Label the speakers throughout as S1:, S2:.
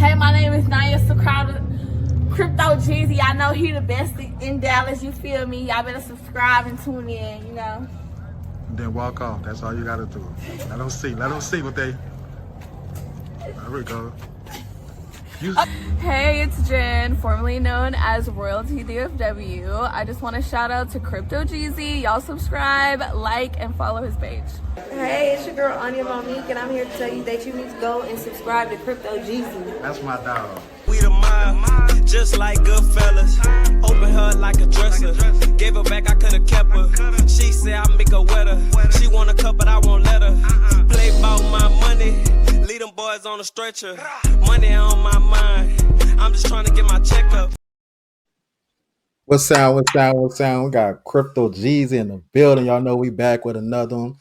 S1: Hey, my name is Naya Crowder, Crypto Geezy. I know he the best in Dallas. You feel me? Y'all better subscribe and tune in. You know.
S2: Then walk off. That's all you gotta do. Let them see. Let them see what they. There we go.
S1: Hey, it's Jen, formerly known as Royalty DFW. I just want to shout out to Crypto Geezy. Y'all subscribe, like, and follow his page.
S3: Hey, it's your girl Anya Monique, and I'm here to tell you that you need to go and subscribe to Crypto Geezy.
S2: That's my dog.
S4: We the mob, just like Goodfellas. Open her like a dresser. Gave her back, I could've kept her. She said I make her wetter. She want a cup, but I won't let her. Play about my money. Lead them boys on a stretcher. Money on my mind. I'm just trying to get my check up.
S2: What's sound? We got Crypto Geezy in the building. Y'all know we back with another one.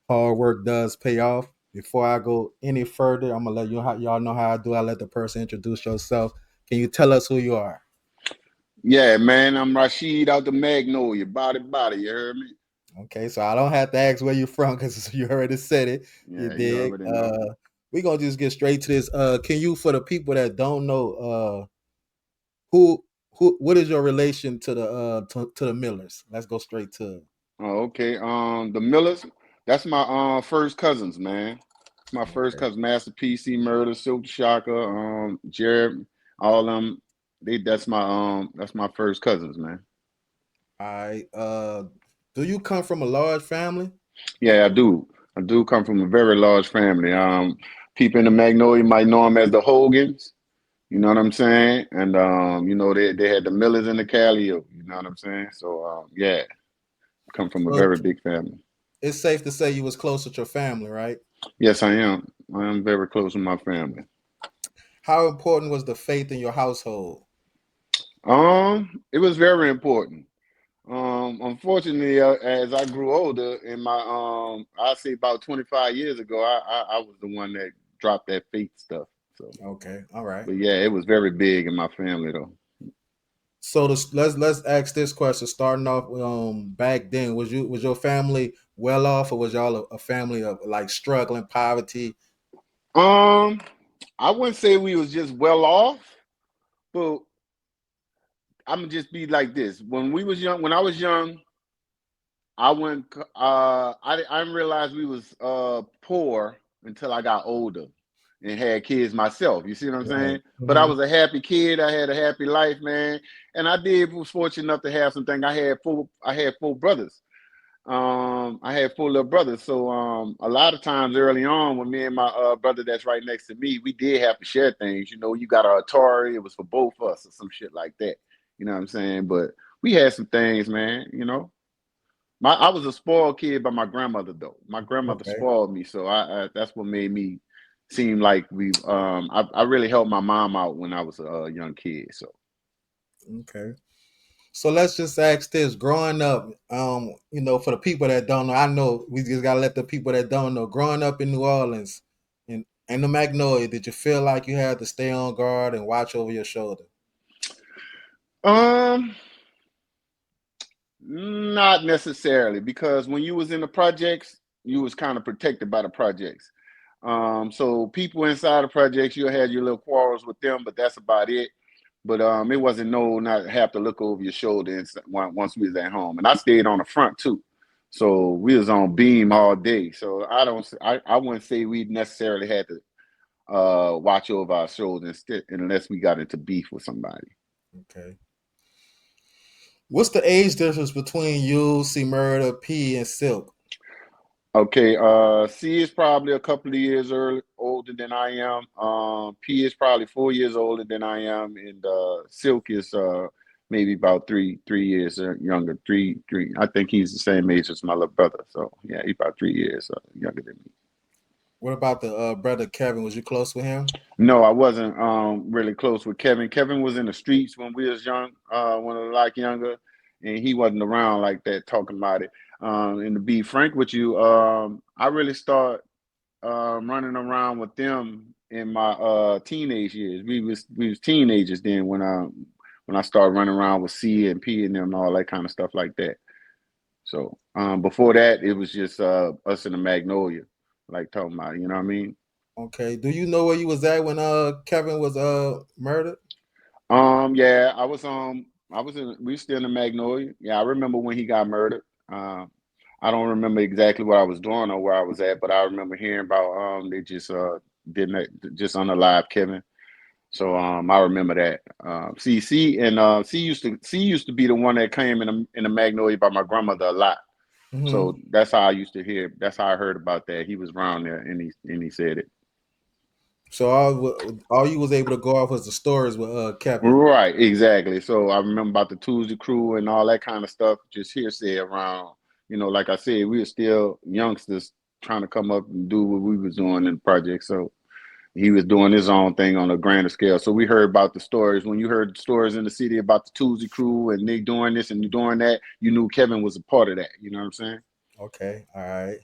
S2: Hard work does pay off. Before I go any further, I'm gonna let y'all know how I do. I let the person introduce yourself. Can you tell us who you are?
S5: Yeah, man, I'm Rasheed Out Magnolia. Body, you heard me?
S2: Okay, so I don't have to ask where you're from because you already said it.
S5: Yeah,
S2: You dig?
S5: already know.
S2: We're gonna just get straight to this. Can you, for the people that don't know, what is your relation to the Millers? Let's go straight to it.
S5: Oh, okay. The Millers, that's my first cousins, man. My first cousin, Master P, CMurder, Silk Shaka, Jared, all them. That's my first cousins, man.
S2: All right. Do you come from a large family?
S5: Yeah, I do. I do come from a very large family. People in the Magnolia might know them as the Hogans. You know what I'm saying? And they had the Millers in the Callio. You know what I'm saying? So yeah, I come from a
S2: So
S5: very big family.
S2: it's safe to say you was close with your family, right?
S5: Yes, I am. I am very close with my family.
S2: How important was the faith in your household?
S5: It was very important. Unfortunately, as I grew older, in my I say about 25 years ago, I was the one that dropped that faith stuff. So,
S2: Okay, all right.
S5: but yeah, it was very big in my family though.
S2: So let's ask this question. Starting off, back then, was your family well off, or was y'all a family of like struggling, poverty?
S5: Um, I wouldn't say we was just well off, but I'm gonna just be like this. When I was young, I went. I didn't realize we was poor until I got older and had kids myself. You see what I'm
S2: Right.
S5: saying? But I was a happy kid. I had a happy life, man. And was fortunate enough to have something. I had four brothers. I had four little brothers. So a lot of times early on, when me and my brother that's right next to me, we did have to share things. You know, you got an Atari. It was for both of us or some shit like that. You know what I'm saying? But we had some things, man. You know. I was a spoiled kid by my grandmother though. My grandmother
S2: Okay.
S5: spoiled me, so I that's what made me seem like I really helped my mom out when I was a young kid. So
S2: Okay. So let's just ask this: growing up, for the people that don't know, I know we just gotta let the people that don't know. Growing up in New Orleans, in the Magnolia, did you feel like you had to stay on guard and watch over your shoulder?
S5: um not necessarily, because when you was in the projects, you was kind of protected by the projects. So people inside the projects, you had your little quarrels with them, but that's about it. But it wasn't not have to look over your shoulder once we was at home. And I stayed on the front too. So we was on beam all day. So I wouldn't say we necessarily had to watch over our shoulders unless we got into beef with somebody.
S2: Okay. What's the age difference between you, CMurder, P, and Silk?
S5: Okay, C is probably a couple of years older than I am. P is probably 4 years older than I am, and Silk is maybe about three years younger. Three. I think he's the same age as my little brother. So yeah, he's about 3 years younger than me.
S2: What about the brother Kevin? Was you close with him?
S5: No, I wasn't really close with Kevin. Kevin was in the streets when we was young, when I was like younger, and he wasn't around like that talking about it. And to be frank with you, I really start running around with them in my teenage years. We was teenagers then when I started running around with C and P and them and all that kind of stuff like that. So before that, it was just us in the Magnolia, like talking about, you know what I mean?
S2: Okay. Do you know where you was at when Kevin was murdered?
S5: Yeah, I was in we still in the Magnolia. Yeah, I remember when he got murdered. I don't remember exactly what I was doing or where I was at, but I remember hearing about they just didn't just unalive Kevin. So I remember that. C used to be the one that came in the Magnolia by my grandmother a lot.
S2: Mm-hmm.
S5: So that's how I used to hear. That's how I heard about that. He was around there, and he said it.
S2: So all you was able to go off was the stories with Kevin.
S5: Right, exactly. So I remember about the Tuesday Crew and all that kind of stuff. Just hearsay around. Like I said, we were still youngsters trying to come up and do what we was doing in the project. So he was doing his own thing on a grander scale. So we heard about the stories. When you heard the stories in the city about the Tuesday Crew and they doing this and doing that, you knew Kevin was a part of that. You know what I'm saying?
S2: Okay, all right.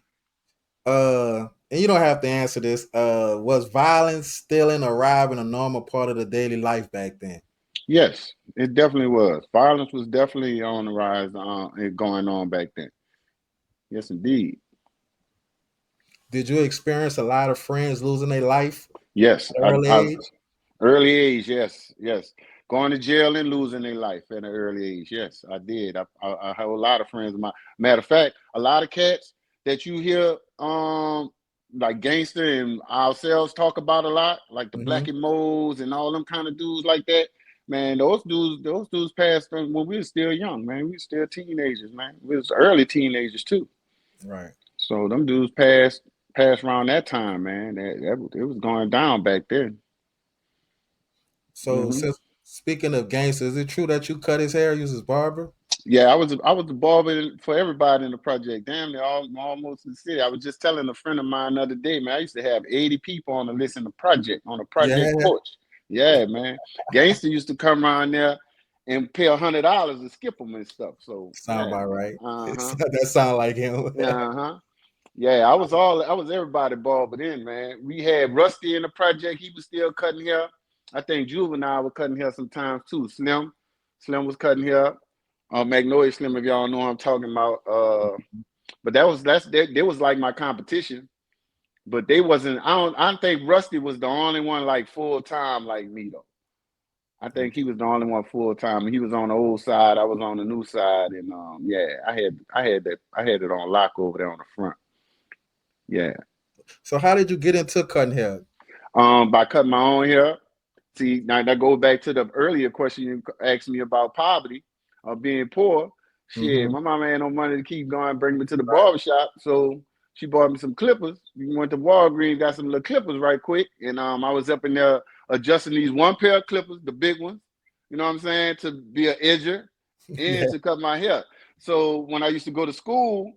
S2: And you don't have to answer this. Was violence, stealing, or robbing a normal part of the daily life back then?
S5: Yes, it definitely was. Violence was definitely on the rise and going on back then. Yes, indeed.
S2: Did you experience a lot of friends losing their life
S5: Yes,
S2: at an early age?
S5: early age. Yes, yes. Going to jail and losing their life at an early age. Yes, I did. I have a lot of friends of mine. Matter of fact, a lot of cats that you hear, like Gangster and ourselves talk about a lot, like the
S2: Mm-hmm.
S5: Black and Moles and all them kind of dudes like that. Man, those dudes passed when we were still young, man. We were still teenagers, man. We was early teenagers too.
S2: Right.
S5: So them dudes passed around that time, man. It was going down back then.
S2: So
S5: Hmm.
S2: since speaking of gangsters, is it true that you cut his hair, use his barber?
S5: Yeah, I was the barber for everybody in the project. Damn, they're all almost in the city. I was just telling a friend of mine the other day, man. I used to have 80 people on the list in the project on the project
S2: Yeah,
S5: porch. Yeah, man. Gangster used to come around there and pay $100 to skip them and stuff. So
S2: sound
S5: yeah,
S2: about
S5: man.
S2: right.
S5: Uh huh.
S2: That sound like him.
S5: Uh huh. Yeah, I was everybody ball, but then man, we had Rusty in the project. He was still cutting hair. I think Juvenile was cutting hair sometimes too. Slim was cutting hair. Magnolia Slim, if y'all know what I'm talking about. But they was like my competition. But they wasn't. I don't think Rusty was the only one like full time like me though. I think he was the only one full time. He was on the old side. I was on the new side, and yeah, I had it on lock over there on the front. Yeah.
S2: So how did you get into cutting hair?
S5: By cutting my own hair. See, now that goes back to the earlier question you asked me about poverty or being poor. Shit,
S2: Mm-hmm.
S5: my mama had no money to keep going, bring me to the barbershop. So she bought me some clippers. We went to Walgreens, got some little clippers right quick. And I was up in there adjusting these one pair of clippers, the big ones, you know what I'm saying, to be an edger
S2: Yeah.
S5: and to cut my hair. So when I used to go to school,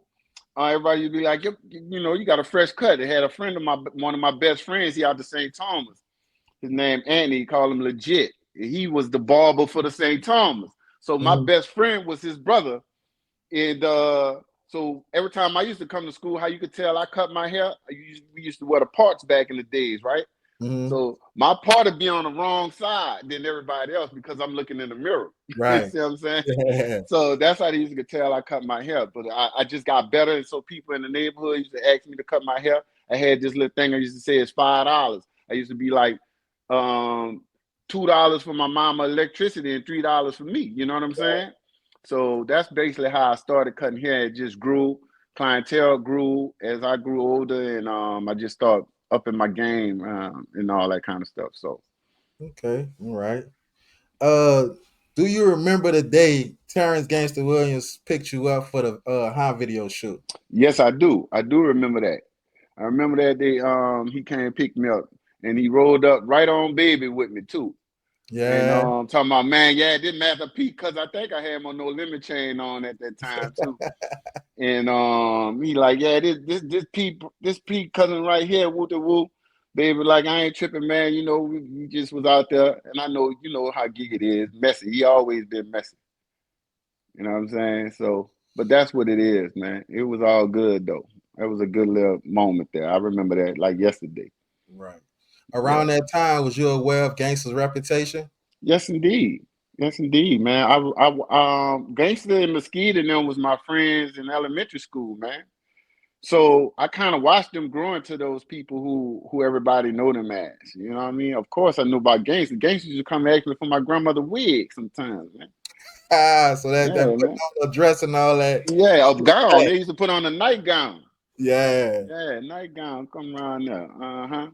S5: everybody would be like, you got a fresh cut. They had a friend of one of my best friends, he out to St. Thomas. His name Andy, he called him legit. He was the barber for the St. Thomas. So my
S2: Mm-hmm.
S5: best friend was his brother. And so every time I used to come to school, how you could tell I cut my hair, we used to wear the parts back in the days, right?
S2: Mm-hmm.
S5: So my part would be on the wrong side than everybody else because I'm looking in the mirror. You
S2: Right.
S5: see what I'm saying?
S2: Yeah.
S5: So that's how they used to tell I cut my hair. But I just got better. And so people in the neighborhood used to ask me to cut my hair. I had this little thing I used to say it's $5. I used to be like, $2 for my mama electricity and $3 for me. You know what I'm saying? So that's basically how I started cutting hair. It just grew, clientele grew as I grew older, and I just started upping my game and all that kind of stuff. So
S2: Okay. All right. Uh, do you remember the day Terrence Gangster Williams picked you up for the high video shoot?
S5: yes, I do. I do remember that. I remember that day he came and picked me up and he rolled up right on baby with me too. And
S2: Yeah.
S5: talking about man, yeah, it didn't matter Pete because I think I had my no limit chain on at that time too. And he like, yeah, this Pete cousin right here, woo the woo. Baby, like I ain't tripping, man. You know, we just was out there, and I know you know how gig it is, messy. He always been messy. You know what I'm saying? So, but that's what it is, man. It was all good though. That was a good little moment there. I remember that like yesterday.
S2: Right.
S5: Yeah.
S2: Around that time, was you aware of Gangster's reputation?
S5: Yes, indeed. Yes, indeed, man. Gangster and Mesquite and them was my friends in elementary school, man. So I kind of watched them grow into those people who everybody know them as. You know what I mean? Of course, I knew about gangsters. Gangsters used to come actually for my grandmother wig sometimes, man.
S2: So that
S5: Yeah, man.
S2: dress and all that.
S5: Yeah, a gown. They used to put on a nightgown.
S2: Yeah.
S5: Yeah, nightgown. Come around there. Uh-huh.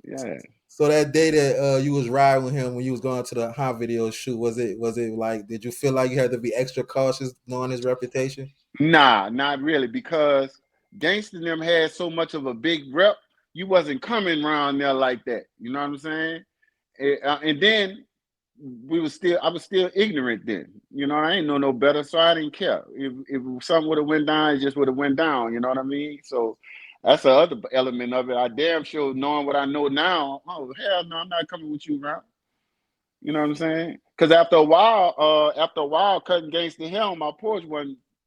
S5: Yeah.
S2: So that day that you was riding with him when you was going to the hot video shoot, was it like, did you feel like you had to be extra cautious knowing his reputation?
S5: Nah, not really, because Gangsta and them had so much of a big rep, you wasn't coming around there like that. You know what I'm saying? And then I was still ignorant then. You know, I ain't know no better, so I didn't care. If something would have went down, it just would have went down. You know what I mean? So that's the other element of it. I damn sure knowing what I know now. Oh hell no, I'm not coming with you, bro. You know what I'm saying? Because after a while, cutting Gangsta hair on my porch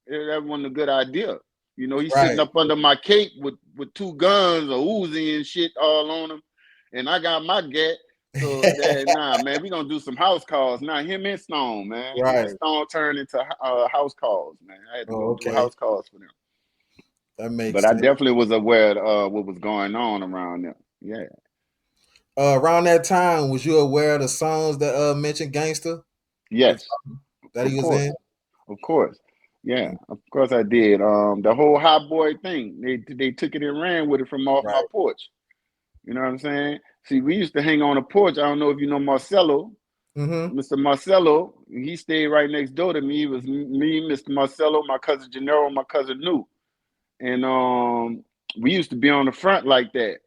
S5: that wasn't a good idea. You know, he's sitting up under my cape with two guns, a Uzi and shit all on him, and I got my gat. So nah, man, we gonna do some house calls. Nah, him and Stone, man. Him and Stone turned into house calls, man. I had to go do house calls for them.
S2: That makes
S5: but
S2: sense.
S5: I definitely was aware of what was going on around there. Yeah.
S2: Around that time, was you aware of the songs that mentioned Gangster?
S5: Yes.
S2: That he was in?
S5: Of course. Yeah, of course I did. The whole hot boy thing, they took it and ran with it from off my porch. You know what I'm saying? See, we used to hang on a porch. I don't know if you know Marcelo. Mr. Marcelo, he stayed right next door to me. It was me, Mr. Marcelo, my cousin Gennaro, my cousin New. And we used to be on the front like that.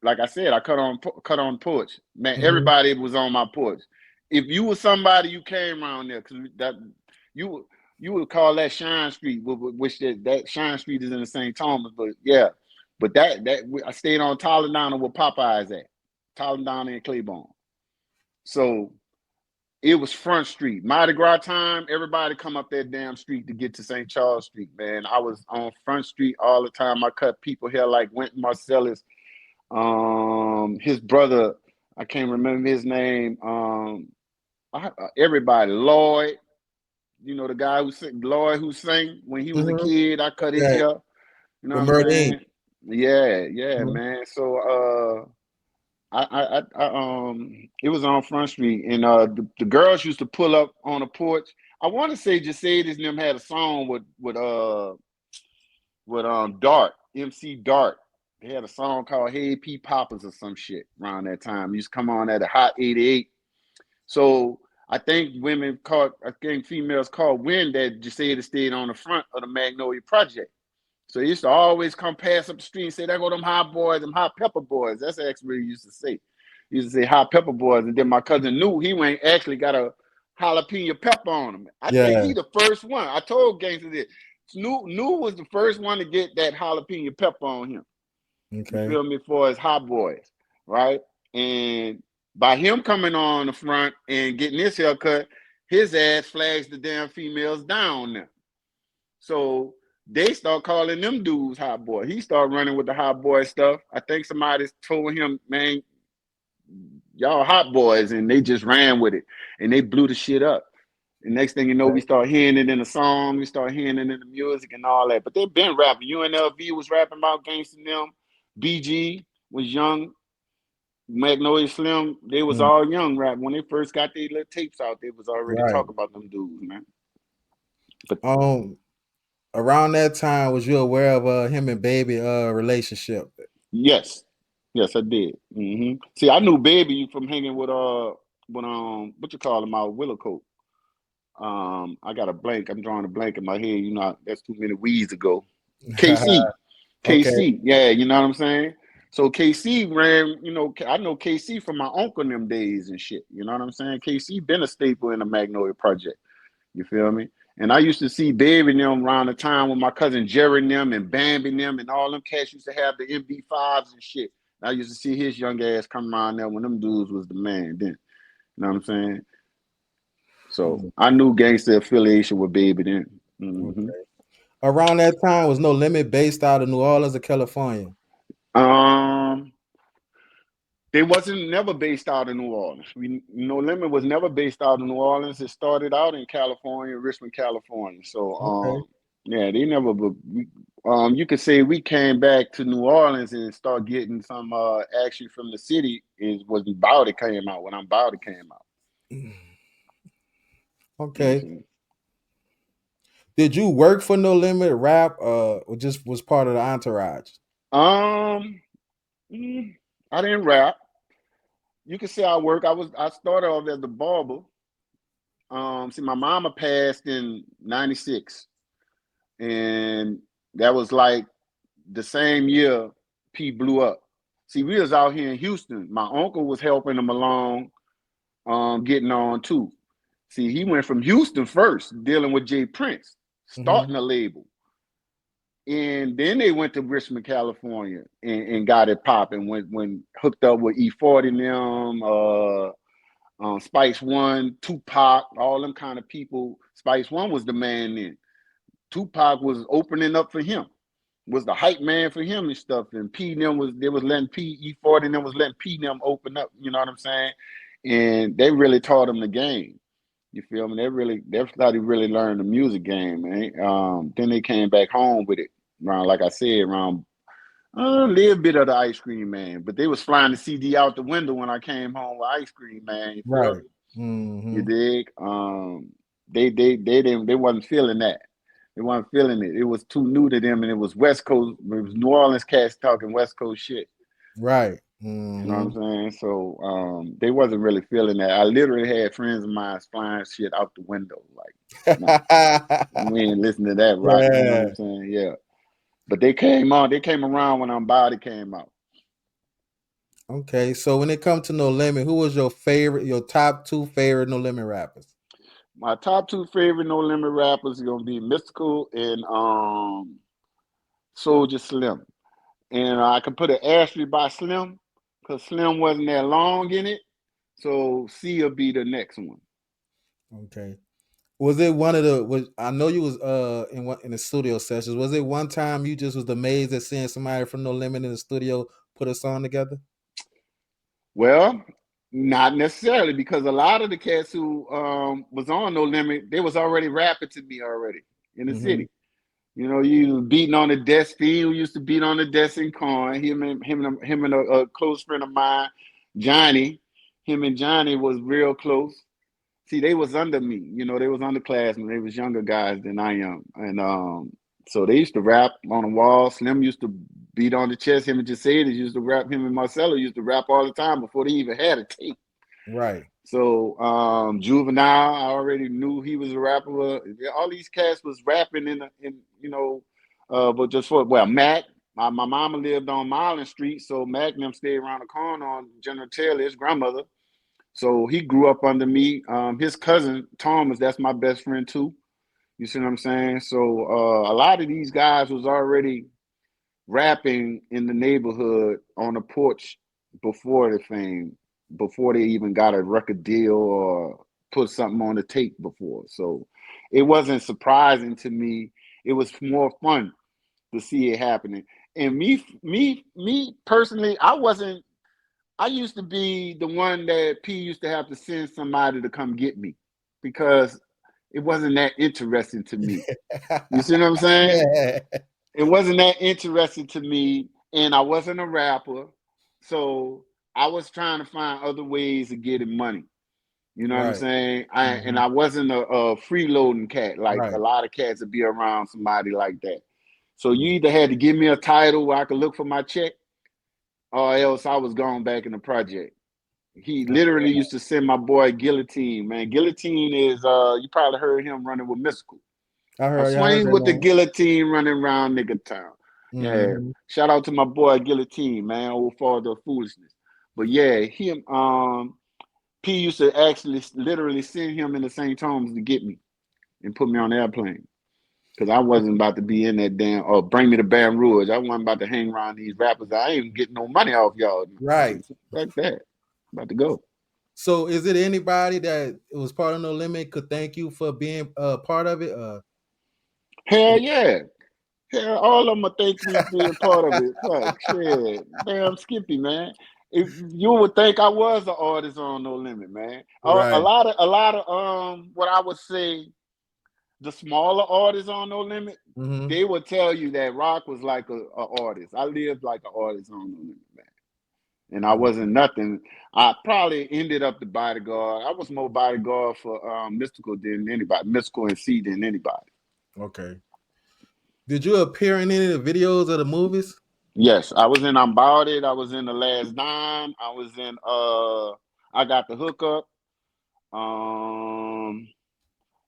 S5: Like I said, I cut on porch. Man, everybody was on my porch. If you were somebody, you came around there because that you would call that Shine Street, which that Shine Street is in the St. Thomas. But yeah, but that I stayed on Toledano where Popeyes at, Toledano and Claiborne. So it was Front Street. Mardi Gras time, everybody come up that damn street to get to St. Charles Street, man. I was on Front Street all the time. I cut people hair like Wynton Marcellus. His brother, I can't remember his name. Everybody, Lloyd, you know, the guy Lloyd who sang when he was a kid. I cut his hair. You know what I'm saying? Yeah, man. So it was on Front Street, and the girls used to pull up on the porch. I want to say Jasadis and them had a song with Dart, MC Dart. They had a song called Hey P Poppers or some shit around that time. It used to come on at a hot 88. So I think females caught wind that Jasadis stayed on the front of the Magnolia Project. So he used to always come past up the street and say, there go them hot boys, them hot pepper boys. That's actually what he used to say. He used to say hot pepper boys. And then my cousin New, he went actually got a jalapeno pepper on him. I think he the first one. I told Gangster this. New was the first one to get that jalapeno pepper on him. Okay. You feel me? For his hot boys, right? And by him coming on the front and getting his haircut, his ass flags the damn females down now. So they start calling them dudes hot boy. He started running with the hot boy stuff. I think somebody told him, man, y'all hot boys, and they just ran with it. And they blew the shit up. And next thing you know, we start hearing it in the song, we start hearing it in the music and all that. But they've been rapping. UNLV was rapping about Gangsta and them. BG was young. Magnolia Slim, they was all young rap. When they first got their little tapes out, they was already talking about them dudes, man.
S2: But around that time, was you aware of him and Baby relationship?
S5: Yes, I did. See, I knew Baby from hanging with what you call him out, Willow Coat. I got a blank. I'm drawing a blank in my head. You know, that's too many weeds ago. KC. KC, yeah, you know what I'm saying? So KC ran, you know, I know KC from my uncle in them days and shit. You know what I'm saying? KC been a staple in the Magnolia Project. You feel me? And I used to see Baby and them around the time with my cousin Jerry and them and Bambi and them and all them cats used to have the MB5s and shit. And I used to see his young ass come around there when them dudes was the man then. You know what I'm saying? So I knew gangster affiliation with Baby then.
S2: Okay. Around that time, was No Limit based out of New Orleans or California?
S5: They wasn't never based out of New Orleans. No Limit was never based out of New Orleans. It started out in California, Richmond, California. So yeah, they never. you could say we came back to New Orleans and start getting some action from the city is when Bowdy came out, when I'm Bowdy came out.
S2: Okay.
S5: Mm-hmm.
S2: Did you work for No Limit Rap or just was part of the entourage?
S5: I didn't rap. You could say I work. I started off as a barber. See, my mama passed in '96, and that was like the same year P blew up. See, we was out here in Houston. My uncle was helping him along, getting on too. See, he went from Houston first, dealing with Jay Prince, starting a label. And then they went to Richmond, California, and got it popping. When hooked up with E40 and them, Spice One, Tupac, all them kind of people. Spice One was the man then. Tupac was opening up for him, was the hype man for him and stuff. And P them was letting E40 and them was letting P them open up. You know what I'm saying? And they really taught him the game. You feel me? They started really learning the music game, man. Then they came back home with it around, like I said, around a little bit of the Ice Cream Man. But they was flying the CD out the window when I came home with Ice Cream Man. You feel
S2: Right.
S5: me? You dig? They wasn't feeling that. They wasn't feeling it. It was too new to them, and it was West Coast. It was New Orleans cats talking West Coast shit.
S2: Right.
S5: You know what I'm saying? So they wasn't really feeling that. I literally had friends of mine flying shit out the window. Like, nah, we ain't listening to that rock. You know what I'm saying? Yeah. But they came around when Body came out.
S2: Okay. So when it comes to No Limit, who was your top two favorite No Limit rappers?
S5: My top two favorite No Limit rappers are gonna be Mystical and Soulja Slim. And I can put an asterisk by Slim because Slim wasn't that long in it. So C will be the next one.
S2: Okay. Was it one of the? I know you was in the studio sessions. Was it one time you just was amazed at seeing somebody from No Limit in the studio put a song together?
S5: Well, not necessarily, because a lot of the cats who was on No Limit, they was already rapping to me already in the city. You know, you beating on the desk. Who used to beat on the desk in Corn. Him and a close friend of mine, Johnny. Him and Johnny was real close. See, they was under me. You know, they was underclassmen. They was younger guys than I am, and so they used to rap on the wall. Slim used to beat on the chest. Him and Jaceda used to rap. Him and Marcelo used to rap all the time before they even had a tape.
S2: Right.
S5: So Juvenile, I already knew he was a rapper. All these cats was rapping in you know, but just Mac. My mama lived on Marlin Street, so Mac and them stayed around the corner on General Taylor, his grandmother. So he grew up under me. His cousin Thomas, that's my best friend too. You see what I'm saying? So a lot of these guys was already rapping in the neighborhood on the porch before the fame, before they even got a record deal or put something on the tape before. So it wasn't surprising to me. It was more fun to see it happening. And me personally, I used to be the one that P used to have to send somebody to come get me because it wasn't that interesting to me. You see what I'm saying?
S2: Yeah.
S5: It wasn't that interesting to me, and I wasn't a rapper, so I was trying to find other ways of getting money. You know what I'm
S2: Right.
S5: saying? And I wasn't a freeloading cat like
S2: Right.
S5: a lot of cats would be around somebody like that. So you either had to give me a title where I could look for my check, or else I was going back in the project. He literally used to send my boy Guillotine, man. Guillotine is you probably heard him running with Mystical.
S2: I
S5: I
S2: heard
S5: swing
S2: that
S5: with the
S2: name.
S5: guillotine running around nigga town. Yeah.
S2: Mhm.
S5: Shout out to my boy Guillotine, man, old father of foolishness. But yeah, him P used to actually literally send him in the St. Thomas to get me and put me on the airplane. Cause I wasn't about to be in that damn or bring me to Baton Rouge. I wasn't about to hang around these rappers. I ain't getting no money off y'all.
S2: Right.
S5: Like that. About to go.
S2: So is it anybody that was part of No Limit could thank you for being part of it?
S5: Hell yeah. Hell, all of them thank me for being part of it. Fuck, shit. Damn Skippy, man. If you would think I was an artist on No Limit, man. A
S2: Right.
S5: lot of what I would say the smaller artists on No Limit,
S2: Mm-hmm.
S5: they would tell you that Rock was like a artist. I lived like an artist on No Limit, man. And I wasn't nothing. I probably ended up the bodyguard. I was more bodyguard for Mystical than anybody, Mystical and C than anybody.
S2: Okay. Did you appear in any of the videos of the movies?
S5: Yes, I was in I'm About It. I was in The Last Dime. I was in I Got the Hookup.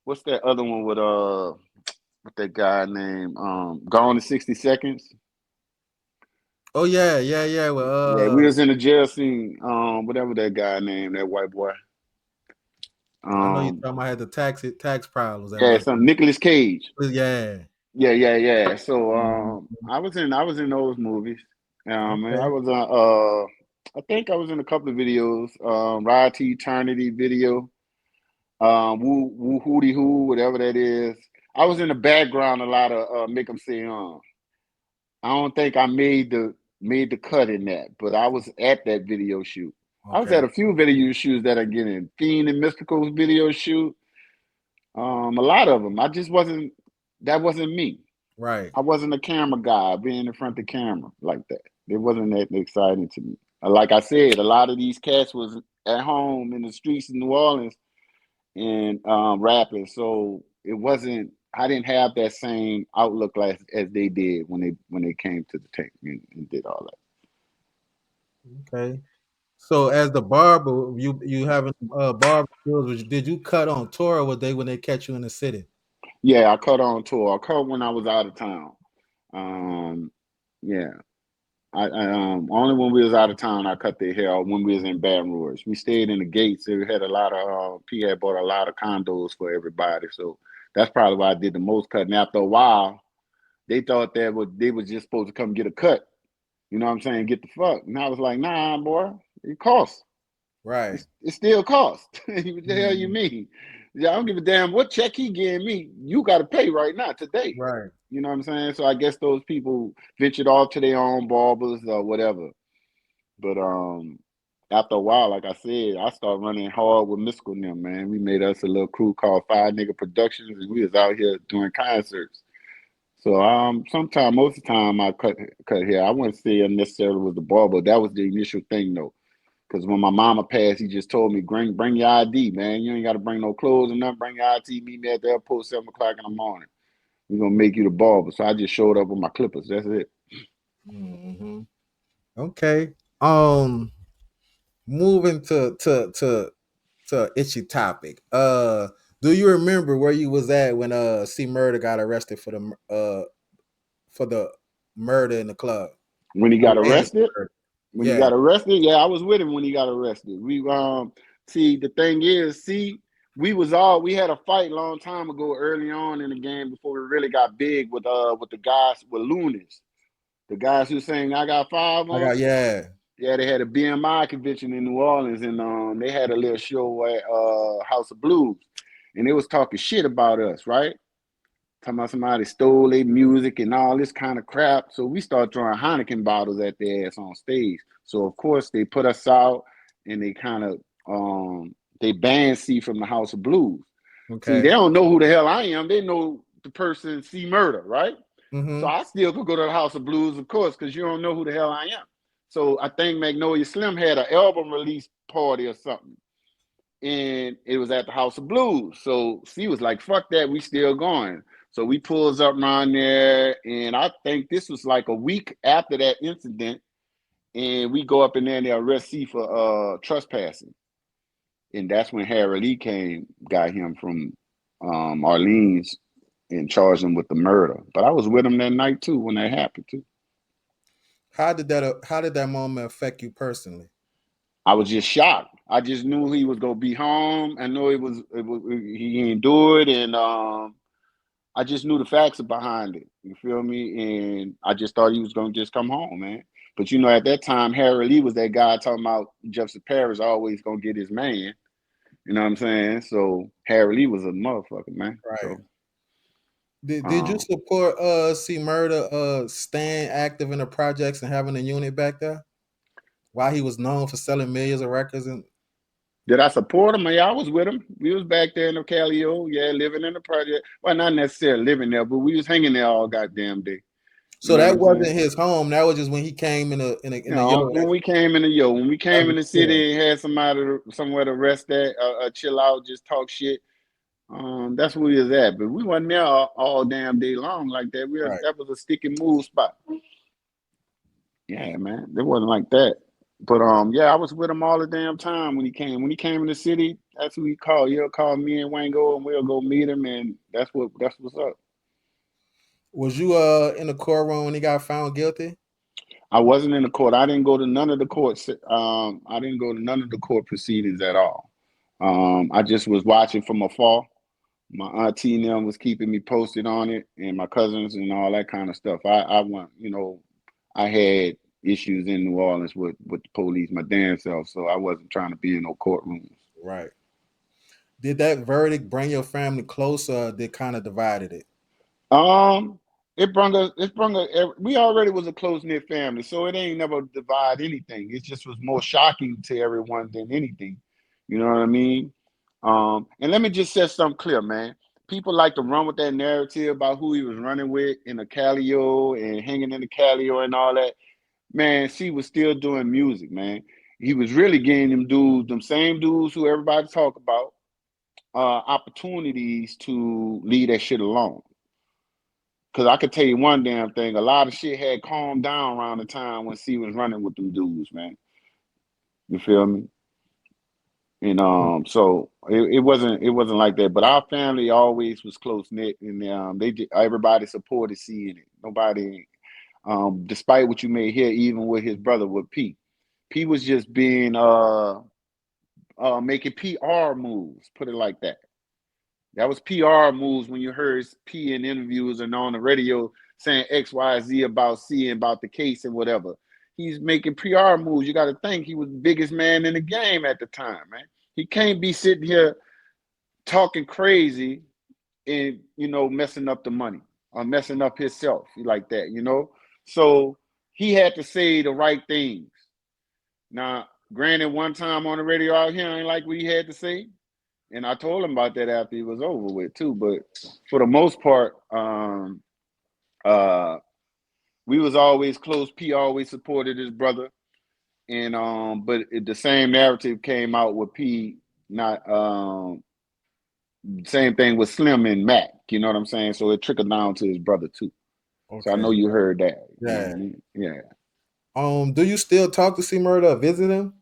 S5: What's that other one with what that guy named Gone in 60 Seconds?
S2: Oh yeah.
S5: Yeah, we was in the jail scene. Whatever that guy named, that white boy.
S2: I know you talking about had the tax problems that
S5: Yeah,
S2: was.
S5: some Nicolas Cage.
S2: Yeah.
S5: Yeah. So
S2: Mhm.
S5: I was in those movies. And I
S2: Okay.
S5: was I think I was in a couple of videos. Ride to Eternity video. Woo Woo Hootie Hoo, whatever that is. I was in the background a lot of Make 'em Say I don't think I made the cut in that, but I was at that video shoot. I was
S2: Okay.
S5: at a few video shoots that are getting Fiend and Mystical's video shoot. A lot of them. I just wasn't. That wasn't me.
S2: Right.
S5: I wasn't a camera guy, being in front of the camera like that. It wasn't that exciting to me. Like I said, a lot of these cats was at home in the streets of New Orleans and rapping, so it wasn't. I didn't have that same outlook as they did when they came to the tank and did all that.
S2: Okay. So as the barber, you having barber skills? Did you cut on tour or were they when they catch you in the city?
S5: Yeah, I cut on tour. I cut when I was out of town. Yeah, only when we was out of town I cut their hair. Or when we was in Baton Rouge, we stayed in the Gates. We had a lot of P had bought a lot of condos for everybody, so that's probably why I did the most cutting. After a while, they thought they was just supposed to come get a cut. You know what I'm saying? Get the fuck. And I was like, nah, boy, it costs.
S2: Right.
S5: It still costs. What the hell you
S2: Mhm.
S5: mean? Yeah, I don't give a damn what check he giving me. You got to pay right now today.
S2: Right.
S5: You know what I'm saying? So I guess those people ventured off to their own barbers or whatever. But after a while, like I said, I started running hard with Mystical and them, man. We made us a little crew called Five Nigga Productions, and we was out here doing concerts. So most of the time I cut hair. I wouldn't say it necessarily was the barber. That was the initial thing though. Because when my mama passed, he just told me, bring your ID, man. You ain't got to bring no clothes or nothing. Bring your ID. Meet me at the airport 7 o'clock in the morning. We're gonna make you the barber. So I just showed up with my clippers. That's it.
S2: Mm-hmm. Okay. Moving to itchy topic. Do you remember where you was at when CMurder got arrested for the murder in the club?
S5: When he got
S2: Alleged
S5: arrested,
S2: murder.
S5: when he
S2: Yeah.
S5: got arrested, yeah, I was with him when he got arrested. We see the thing is, we had a fight a long time ago, early on in the game before we really got big with the guys with Loonies. The guys who saying I got five
S2: I
S5: on.
S2: got
S5: Yeah, they had a BMI convention in New Orleans, and they had a little show at House of Blues, and they was talking shit about us, right? Talking about somebody stole their music and all this kind of crap. So we started throwing Heineken bottles at their ass on stage. So of course they put us out, and they kind of they banned C from the House of Blues. See, they
S2: Okay.
S5: don't know who the hell I am. They know the person CMurder, right? So
S2: Mm-hmm.
S5: I still could go to the House of Blues, of course, because you don't know who the hell I am. So I think Magnolia Slim had an album release party or something. And it was at the House of Blues. So C was like, fuck that, we still going. So we pulls up around there, and I think this was like a week after that incident, and we go up in there and they arrest C for trespassing. And that's when Harry Lee came, got him from Orleans and charged him with the murder. But I was with him that night too when that happened too.
S2: How did that moment affect you personally?
S5: I was just shocked. I just knew he was gonna be home. I know he didn't do it, and I just knew the facts behind it. You feel me? And I just thought he was gonna just come home, man. But you know, at that time, Harry Lee was that guy talking about Jefferson Parish always gonna get his man. You know what I'm saying? So Harry Lee was a motherfucker, man.
S2: Right.
S5: So
S2: Did you support CMurder staying active in the projects and having a unit back there? While he was known for selling millions of records and
S5: Did I support him? Yeah, I was with him. We was back there in the Calio, living in the project. Well, not necessarily living there, but we was hanging there all goddamn day. You
S2: So
S5: know what
S2: that
S5: I'm
S2: wasn't
S5: saying?
S2: his home. That was just when he came in the yo.
S5: When we came in the when we came in the
S2: Understood.
S5: city and had somewhere to rest at, chill out, just talk shit. That's where we was at. But we wasn't there all damn day long like that.
S2: Right.
S5: That was a sticky move spot. Yeah, man. It wasn't like that. But I was with him all the damn time when he came. When he came in the city, that's who he called. He'll call me and Wango, and we'll go meet him, and that's what's up.
S2: Was you in the courtroom when he got found guilty?
S5: I wasn't in the court. I didn't go to none of the courts. I didn't go to none of the court proceedings at all. I just was watching from afar. My auntie and them was keeping me posted on it, and my cousins and all that kind of stuff. I went, I had issues in New Orleans with the police my damn self, so I wasn't trying to be in no courtrooms.
S2: Right. Did that verdict bring your family closer? Or did kind of divided it?
S5: It brung us. We already was a close knit family, so it ain't never divide anything. It just was more shocking to everyone than anything. You know what I mean? And let me just set something clear, man. People like to run with that narrative about who he was running with in the Calio and hanging in the Calio and all that. Man, she was still doing music, man. He was really getting them same dudes who everybody talk about, opportunities to leave that shit alone. Because I could tell you one damn thing, a lot of shit had calmed down around the time when C was running with them dudes, man. You feel me? And so it wasn't like that. But our family always was close knit, and everybody supported C in it. Nobody, despite what you may hear, even with his brother with P was just being making PR moves. Put it like that. That was PR moves when you heard P in interviews and on the radio saying X, Y, Z about C and about the case and whatever. He's making PR moves. You got to think he was the biggest man in the game at the time, man. He can't be sitting here talking crazy and, messing up the money or messing up himself like that, So he had to say the right things. Now, granted, one time on the radio out here, I ain't like what he had to say. And I told him about that after he was over with too. But for the most part, we was always close. P always supported his brother. And but the same narrative came out with P, not same thing with Slim and Mac, you know what I'm saying? So it trickled down to his brother too. Okay. So I know you heard that.
S2: Yeah.
S5: You know what I mean? Yeah.
S2: Do you still talk to CMurder or visit him?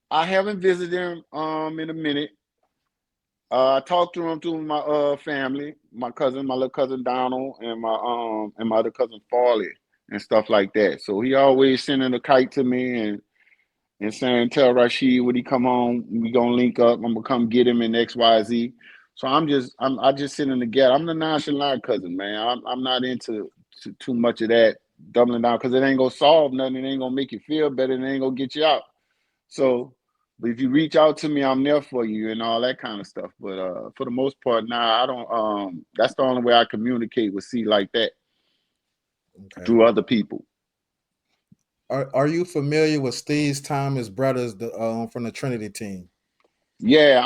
S5: I haven't visited him in a minute. I talked to him through my family, my little cousin Donald, and my other cousin Farley and stuff like that. So he always sending a kite to me and saying, tell Rasheed when he come home, we gonna link up. I'm gonna come get him in XYZ. So I just sit in the gap. I'm the nonchalant cousin, man. I'm not into too much of that doubling down because it ain't gonna solve nothing. It ain't gonna make you feel better. It ain't gonna get you out. So, but if you reach out to me, I'm there for you and all that kind of stuff. But for the most part, I don't. That's the only way I communicate with C like that. Okay. Through other people.
S2: Are you familiar with Steve's Thomas brothers from the Trinity team?
S5: Yeah,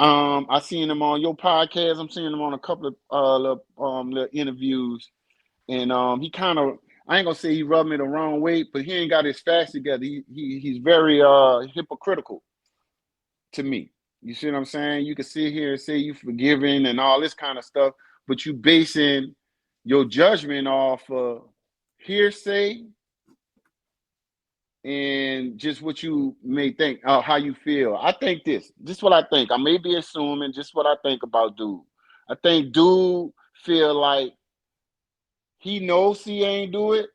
S5: I seen them on your podcast. I'm seeing them on a couple of little interviews, and he kind of, I ain't gonna say he rubbed me the wrong way, but he ain't got his facts together. He's very hypocritical to me. You see what I'm saying? You can sit here and say you forgiving and all this kind of stuff, but you basing your judgment off of hearsay and just what you may think, how you feel. I think this is what I think. I may be assuming just what I think about dude. I think dude feel like he knows C ain't do it,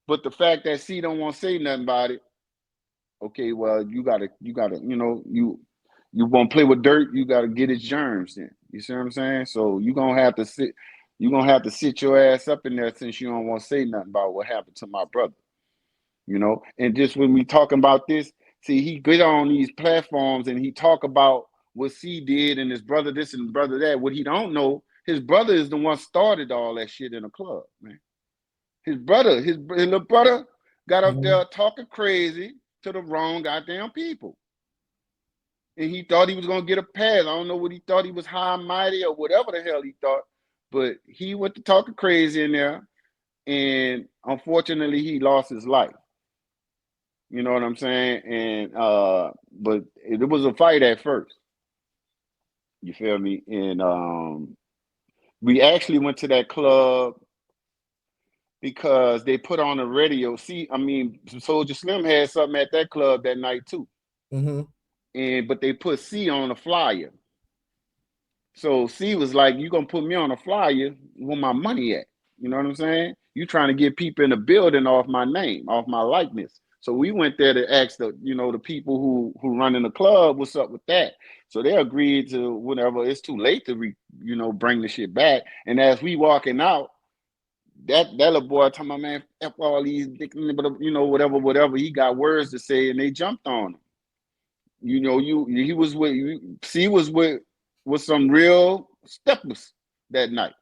S5: but the fact that C don't want to say nothing about it, okay, well, you gotta, you want to play with dirt, you gotta get its germs in. You see what I'm saying? So you're gonna have to sit your ass up in there since you don't want to say nothing about what happened to my brother. And just when we talking about this, see, he get on these platforms and he talk about what C did and his brother this and his brother that. What he don't know, his brother is the one started all that shit in the club, man. His little brother got up there talking crazy to the wrong goddamn people. and he thought he was gonna get a pass. I don't know what he thought. He was high and mighty or whatever the hell he thought, but he went to talking crazy in there, and unfortunately, he lost his life. You know what I'm saying? And but it was a fight at first. You feel me? And we actually went to that club because they put on the radio. See, I mean, Soldier Slim had something at that club that night too. But they put C on the flyer. So C was like, "You gonna put me on a flyer? Where my money at?" You know what I'm saying? You trying to get people in the building off my name, off my likeness. So we went there to ask the people who run in the club, what's up with that? So they agreed to whatever. It's too late to bring the shit back. And as we walking out, that little boy talking about, man, F all these, whatever. He got words to say, and they jumped on him. He was with C was with some real steppers that night.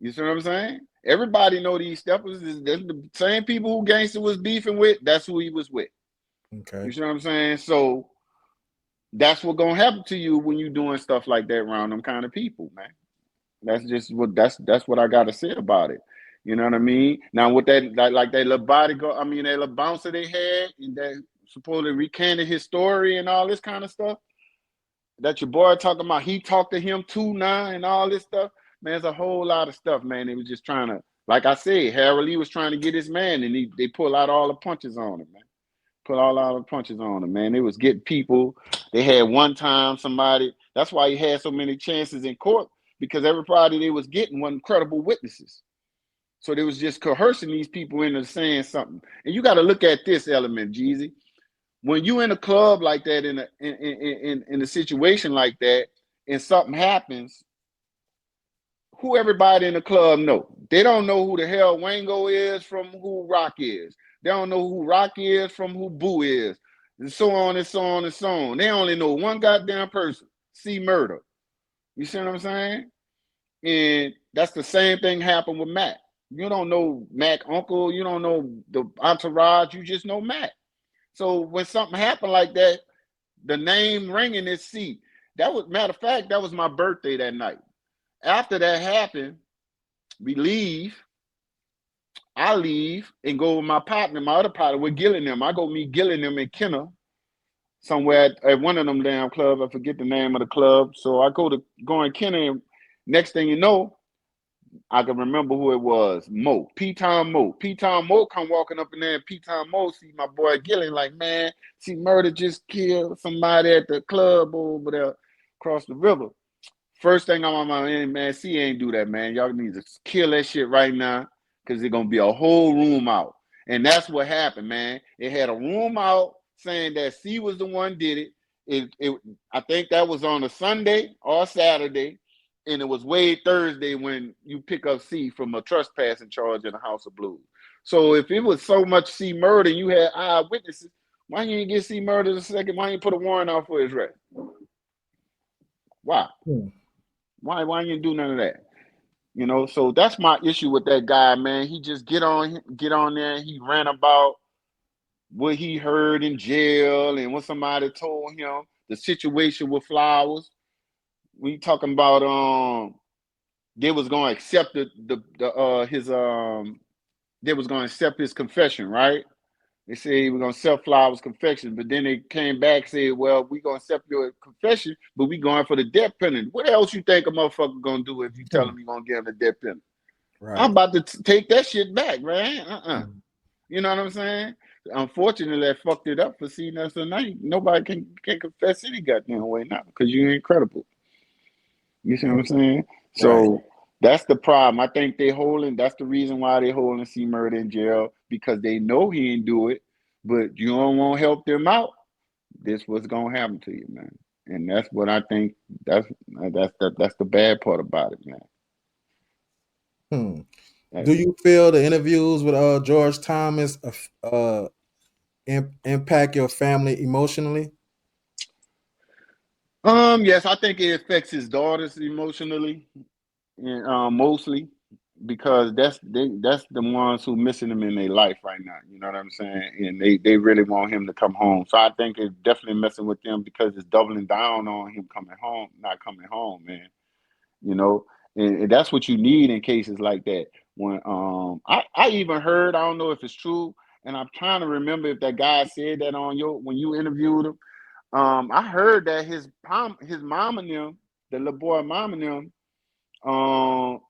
S5: You see what I'm saying? Everybody know these steppers is the same people who Gangster was beefing with. That's who he was with.
S2: Okay.
S5: You see what I'm saying? So that's what gonna happen to you when you doing stuff like that around them kind of people, man. That's just that's what I gotta say about it. You know what I mean? Now with that like that little bodyguard, that little bouncer they had, and that supposedly recanted his story and all this kind of stuff. That your boy talking about, he talked to him too now and all this stuff. Man, there's a whole lot of stuff, man. They was just trying to, like I said, Harold Lee was trying to get his man, and they pull out all the punches on him, man. Put all the punches on him, man. They was getting people. They had one time somebody, that's why he had so many chances in court, because everybody they was getting wasn't credible witnesses. So they was just coercing these people into saying something. And you got to look at this element, Geezy. When you in a club like that, in a situation like that, and something happens, who everybody in the club know? They don't know who the hell Wango is from who Rock is. They don't know who Rock is from who Boo is, and so on and so on and so on. They only know one goddamn person, CMurder. You see what I'm saying? And that's the same thing happened with Mac. You don't know Mac uncle. You don't know the entourage. You just know Mac. So when something happened like that, the name ringing is C. That was, matter of fact, that was my birthday that night. After that happened, we leave. I leave and go with my partner, my other partner, with Gillingham. I go meet Gillingham and Kenner somewhere at one of them damn clubs. I forget the name of the club. So I go in Kenner, and next thing you know, I can remember who it was. Mo. P-Town Mo. P-Town Mo come walking up in there, and P-Town Mo see my boy Gillian like, man, CMurder just killed somebody at the club over there across the river. First thing I'm on my mind, man, C ain't do that, man. Y'all need to kill that shit right now, because there's going to be a whole room out. And that's what happened, man. It had a room out saying that C was the one did it. I think that was on a Sunday or Saturday. And it was Wade Thursday when you pick up C from a trespassing charge in the House of Blues. So if it was so much CMurder and you had eyewitnesses, why you didn't get CMurder the second? Why you put a warrant out for his arrest? Why? Why you didn't do none of that? You know, so that's my issue with that guy, man. He just get on there. He ran about what he heard in jail and what somebody told him, the situation with Flowers. We talking about they was gonna accept his confession, right? They said he was gonna accept Flowers' confession, but then they came back and said, well, we gonna accept your confession, but we going for the death penalty. What else you think a motherfucker gonna do if you tell him you gonna give him the death penalty? Right. I'm about to take that shit back, man. You know what I'm saying? Unfortunately, that fucked it up for C. So now nobody can confess any goddamn way now because you ain't credible. You see what I'm saying? So that's the problem. I think that's the reason why they holding CMurder in jail, because they know he didn't do it, but you don't want to help them out. This what's gonna happen to you, man. And that's what I think. That's the bad part about it, man.
S2: Do you feel the interviews with George Thomas impact your family emotionally?
S5: Yes, I think it affects his daughters emotionally, and mostly because that's the ones who missing him in their life right now. You know what I'm saying? And they really want him to come home. So I think it's definitely messing with them because it's doubling down on him coming home, not coming home, man. You know, and that's what you need in cases like that. When I even heard, I don't know if it's true, and I'm trying to remember if that guy said that on when you interviewed him. I heard that his mom and them, the little boy mom and them, um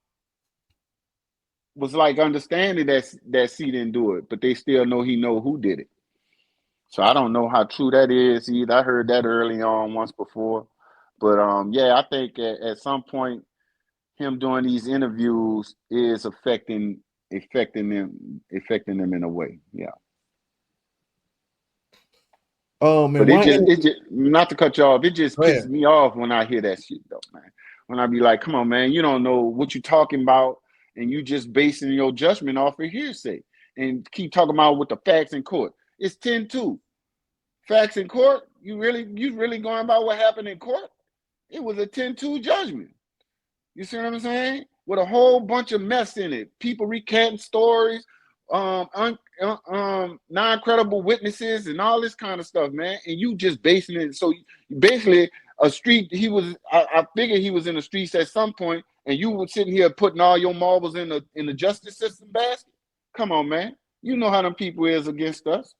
S5: was like understanding that C didn't do it, but they still he know who did it. So I don't know how true that is either. I heard that early on once before, but yeah, I think at some point him doing these interviews is affecting them in a way. Yeah.
S2: And
S5: But
S2: one
S5: it just not to cut you off, it just
S2: go
S5: pisses
S2: ahead.
S5: me off when I hear that shit though, man. When I be like, come on, man, you don't know what you're talking about, and you just basing your judgment off of hearsay and keep talking about with the facts in court. It's 10-2. Facts in court? You really going by what happened in court? It was a 10-2 judgment. You see what I'm saying? With a whole bunch of mess in it. People recanting stories, non-credible witnesses, and all this kind of stuff, man. And you just basing it. So basically, a street. I figured he was in the streets at some point, and you were sitting here putting all your marbles in the justice system basket. Come on, man. You know how them people is against us.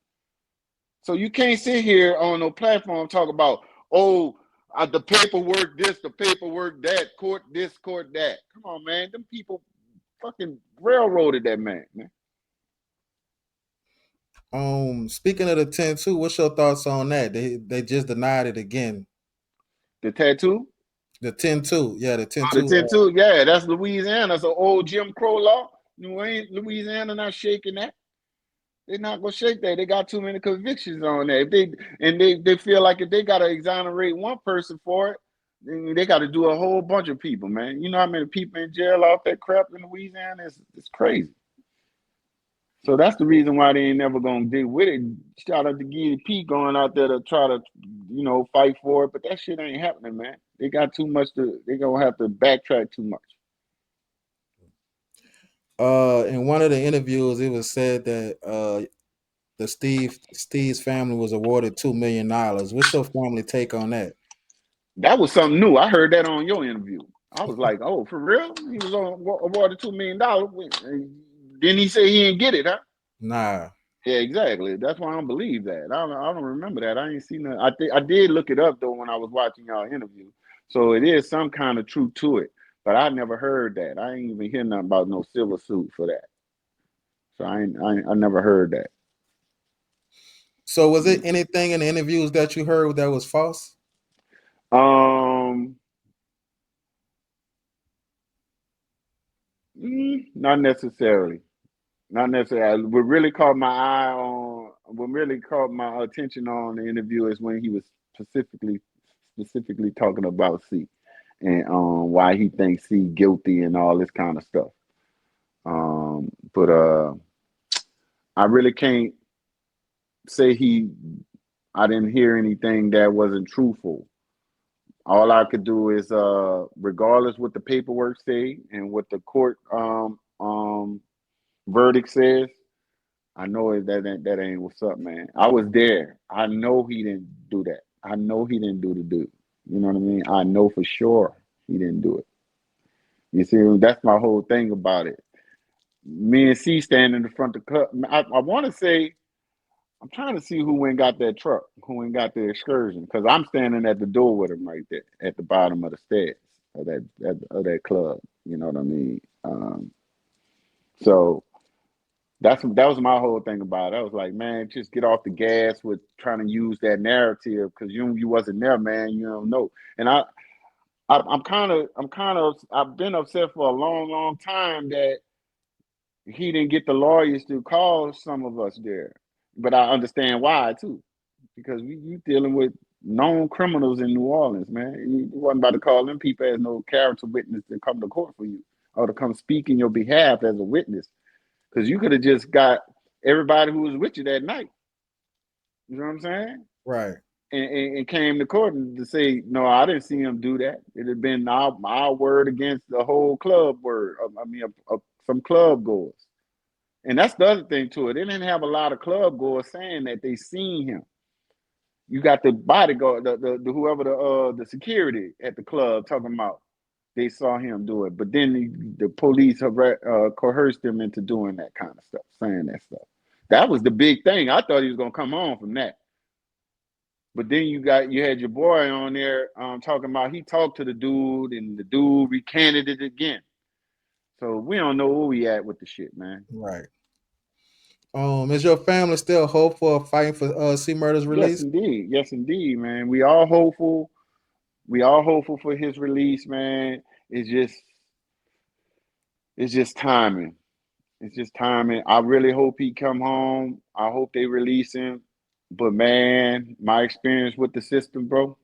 S5: So you can't sit here on no platform talk about, oh, the paperwork this, the paperwork that, court this, court that. Come on, man. Them people fucking railroaded that man.
S2: Speaking of the 10-2, what's your thoughts on that? They just denied it again.
S5: The tattoo?
S2: The 10-2, yeah, the 10-2.
S5: The 10-2, yeah, that's Louisiana. That's an old Jim Crow law. Louisiana not shaking that. They're not gonna shake that. They got too many convictions on that. They feel like if they gotta exonerate one person for it, then they got to do a whole bunch of people, man. You know how many people in jail off that crap in Louisiana? It's crazy. So that's the reason why they ain't never gonna deal with it. Shout out to Geezy P going out there to try to, fight for it, but that shit ain't happening, man. They got too much they gonna have to backtrack too much.
S2: In one of the interviews, it was said that Steve's family was awarded $2 million. What's your family take on that?
S5: That was something new. I heard that on your interview. I was like, oh, for real? He was awarded $2 million. Didn't he say he didn't get it, huh?
S2: Nah.
S5: Yeah, exactly. That's why I don't believe that. I don't remember that. I ain't seen that. I did look it up though when I was watching y'all interview. So it is some kind of truth to it. But I never heard that. I ain't even hear nothing about no civil suit for that. So I never heard that.
S2: So was it anything in the interviews that you heard that was false?
S5: Not necessarily. Not necessarily. What really caught my attention on the interview is when he was specifically talking about C and why he thinks C guilty and all this kind of stuff. But I really can't say I didn't hear anything that wasn't truthful. All I could do is regardless what the paperwork say and what the court verdict says, I know that ain't what's up, man. I was there. I know he didn't do that. I know he didn't do the do. You know what I mean? I know for sure he didn't do it. You see, that's my whole thing about it. Me and C standing in the front of the cup. I want to say, I'm trying to see who went and got that truck, who went and got the excursion, because I'm standing at the door with him right there at the bottom of the stairs of that club. You know what I mean? So that was my whole thing about it. I was like, man, just get off the gas with trying to use that narrative because you wasn't there, man. You don't know. And I've been upset for a long, long time that he didn't get the lawyers to call some of us there. But I understand why too, because you dealing with known criminals in New Orleans, man. You wasn't about to call them people as no character witness to come to court for you or to come speak in your behalf as a witness. Because you could have just got everybody who was with you that night. You know what I'm saying?
S2: Right.
S5: And came to court and to say, no, I didn't see him do that. It had been our word against the whole club word. some club goers. And that's the other thing to it. They didn't have a lot of club goers saying that they seen him. You got the bodyguard, the whoever the security at the club talking about they saw him do it. But then the police coerced them into doing that kind of stuff, saying that stuff. That was the big thing. I thought he was gonna come home from that. But then you had your boy on there talking about he talked to the dude and the dude recanted it again. So we don't know where we at with the shit, man.
S2: Right. Is your family still hopeful of fighting for CMurder's release?
S5: Yes, indeed. Yes, indeed, man. We all hopeful. We all hopeful for his release, man. It's just timing. It's just timing. I really hope he come home. I hope they release him. But man, my experience with the system, bro,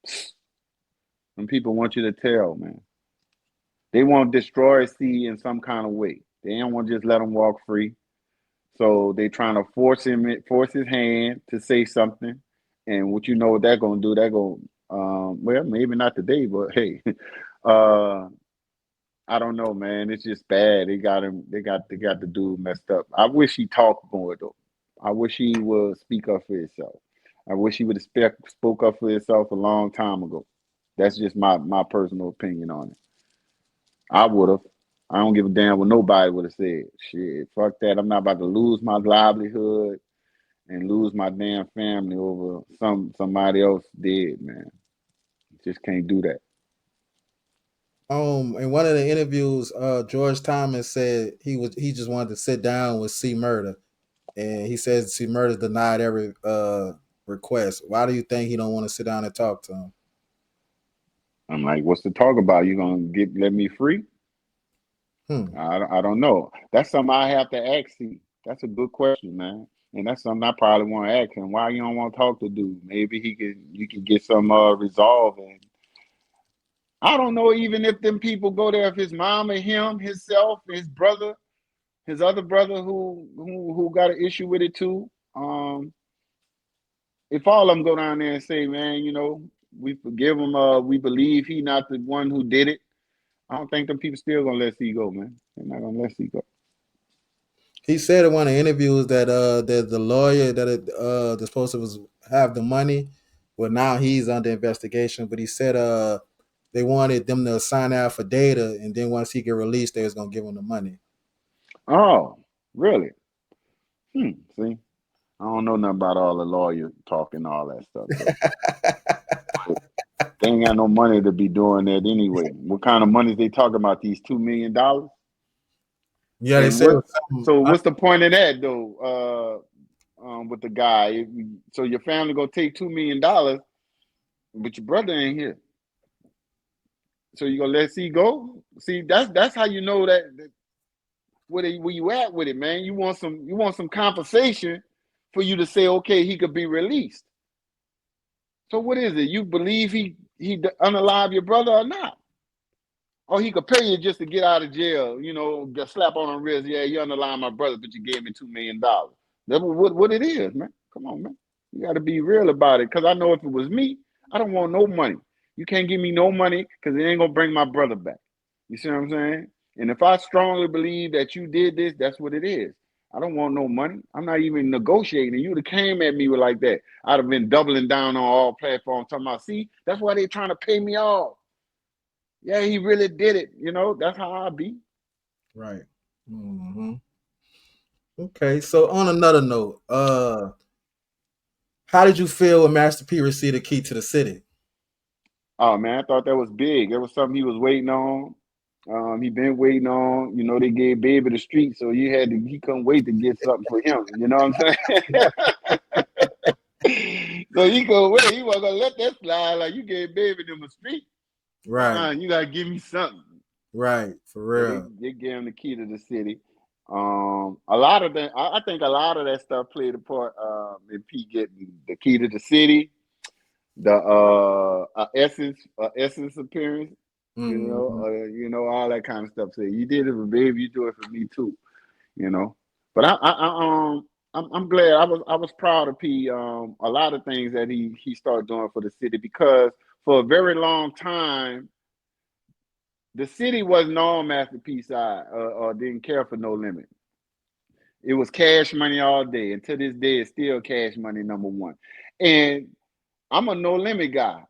S5: some people want you to tell, man. They want to destroy C in some kind of way. They don't want to just let him walk free. So they trying to force his hand to say something. And what you know what they're gonna do? They're gonna well, maybe not today, but hey, I don't know, man. It's just bad. They got the dude messed up. I wish he talked more though. I wish he would speak up for himself. I wish he would have spoke up for himself a long time ago. That's just my personal opinion on it. I would have. I don't give a damn what nobody would have said. Shit, fuck that. I'm not about to lose my livelihood and lose my damn family over somebody else dead, man. Just can't do that.
S2: In one of the interviews, George Thomas said he just wanted to sit down with CMurder, and he says CMurder denied every request. Why do you think he don't want to sit down and talk to him?
S5: I'm like, what's the talk about? You gonna let me free? I don't know. That's something I have to ask him. That's a good question, man. And that's something I probably want to ask him. Why you don't want to talk to dude? Maybe you can get some resolve. And I don't know even if them people go there, if his mom and him, himself, his brother, his other brother who got an issue with it too. If all of them go down there and say, man, you know, we forgive him, we believe he not the one who did it, I don't think them people still gonna let C go, man. They're not gonna let C go.
S2: He said in one of the interviews that the lawyer that that's supposed to have the money, well now he's under investigation. But he said they wanted them to sign out for data, and then once he get released, they was gonna give him the money.
S5: Oh, really? See, I don't know nothing about all the lawyer talk and all that stuff. They ain't got no money to be doing that anyway. What kind of money they talking about? These $2 million?
S2: Yeah, they said.
S5: So what's the point of that though? With the guy, so your family gonna take $2 million, but your brother ain't here. So you gonna let C go? See, that's how you know that where you at with it, man. You want some compensation for you to say, okay, he could be released. So what is it? You believe he unalive your brother or not? Or he could pay you just to get out of jail, you know, get slap on the wrist. Yeah, you unalive my brother, but you gave me $2 million. That's what it is, man. Come on, man. You got to be real about it. Because I know if it was me, I don't want no money. You can't give me no money because it ain't going to bring my brother back. You see what I'm saying? And if I strongly believe that you did this, that's what it is. I don't want no money. I'm not even negotiating. You'd have came at me with like that. I'd have been doubling down on all platforms talking about, see, that's why they're trying to pay me off. Yeah, he really did it. You know, that's how I be.
S2: Right. Mm-hmm. Okay, so on another note, how did you feel when Master P received the key to the city?
S5: Oh man, I thought that was big. It was something he was waiting on. He been waiting on. You know, they gave Baby the street, so he couldn't wait to get something for him. You know what I'm saying? So he couldn't wait. He wasn't gonna let that slide. Like you gave Baby them a street.
S2: Right.
S5: You gotta give me something.
S2: Right, for real.
S5: So they gave him the key to the city. A lot of that, I think a lot of that stuff played a part in P getting the key to the city, the essence appearance,
S2: Mm-hmm.
S5: you know, all that kind of stuff. So you did it for Baby, you do it for me too, you know. But I'm glad. I was proud of P. A lot of things that he started doing for the city because for a very long time, The city wasn't on Master P side or didn't care for No Limit. It was Cash Money all day. And to this day, it's still Cash Money number one. And I'm a No Limit guy.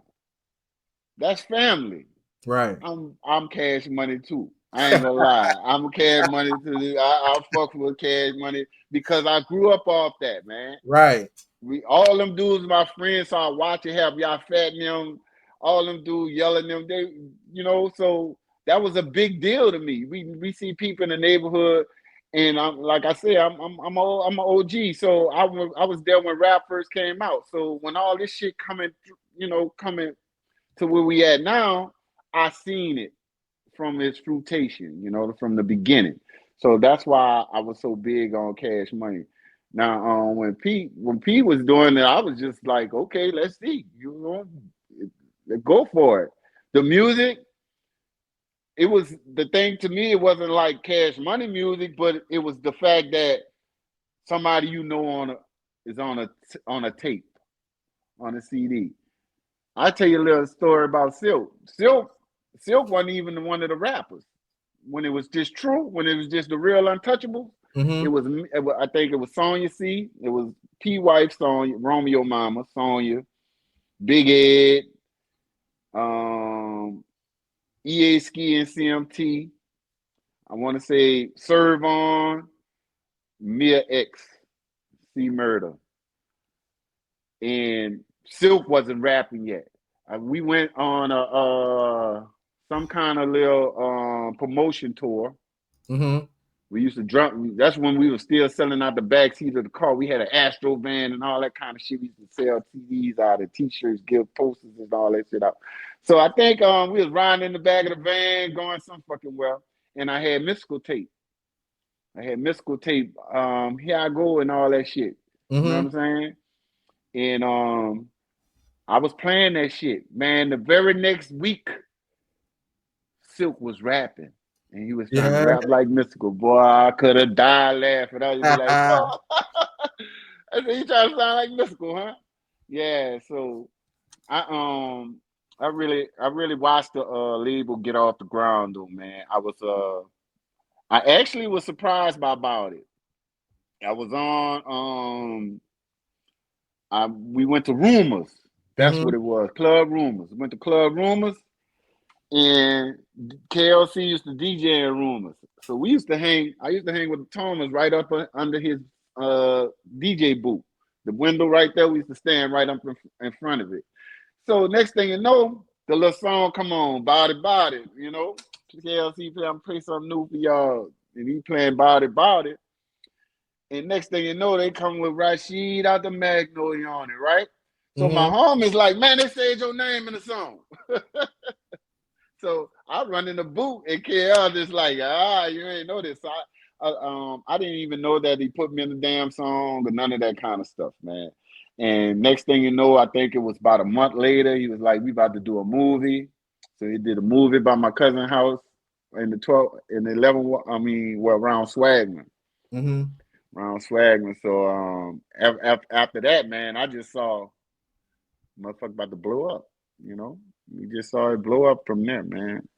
S5: That's family.
S2: Right.
S5: I'm Cash Money too. I ain't gonna lie. I'm Cash Money too. I fuck with Cash Money because I grew up off that, man.
S2: Right.
S5: We all them dudes, my friends, so I watch it have y'all fat them, all them dudes yelling them. They, so that was a big deal to me. We see people in the neighborhood, and I'm like I said, I'm an OG. So I was there when rap first came out. So when all this shit coming to where we at now, I seen it from its fruitation, from the beginning. So that's why I was so big on Cash Money. Now, when Pete was doing it, I was just like, okay, let's see, let's go for it. The music, it was the thing to me. It wasn't like Cash Money music, but it was the fact that somebody is on a tape, on a CD. I'll tell you a little story about Silk. Silk wasn't even one of the rappers. When it was just True, when it was just the real Untouchables,
S2: Mm-hmm.
S5: it was, I think it was Sonya C, it was P Wife Sonya, Romeo Mama, Sonya, Big Ed, EA Ski and CMT. I want to say Serve On, Mia X, CMurder. And Silk wasn't rapping yet. We went on some kind of little promotion tour.
S2: Mm-hmm.
S5: We used to drunk. That's when we were still selling out the back seat of the car. We had an Astro van and all that kind of shit. We used to sell TVs out of T-shirts, give posters and all that shit out. So I think we was riding in the back of the van, going some fucking well, and I had mystical tape. Here I go and all that shit.
S2: Mm-hmm.
S5: You know what I'm saying? And I was playing that shit, man. The very next week, Silk was rapping. And he was trying to rap like Mystical. Boy, I could have died laughing. I was like, boy. I said, you trying to sound like Mystical, huh? Yeah, so I really watched the label get off the ground though, man. I actually was surprised about it. I was on we went to Rumors. That's what it was. Club Rumors. We went to Club Rumors. And KLC used to DJ in Rumors. So I used to hang with Thomas right up under his DJ booth. The window right there, we used to stand right up in front of it. So next thing you know, the little song come on, Body Body, KLC play, I'm play something new for y'all. And he playing Body Body. And next thing you know, they come with Rasheed Out Magnolia on it, right? So my homies like, man, they said your name in the song. So I run in the booth and KL just like, you ain't know this. So I didn't even know that he put me in the damn song or none of that kind of stuff, man. And next thing you know, I think it was about a month later, he was like, we about to do a movie. So he did a movie by my cousin's house in the 11, around Swagman.
S2: Mm-hmm.
S5: Around Swagman. So after that, man, I just saw motherfucker about to blow up, We just saw it blow up from there, man.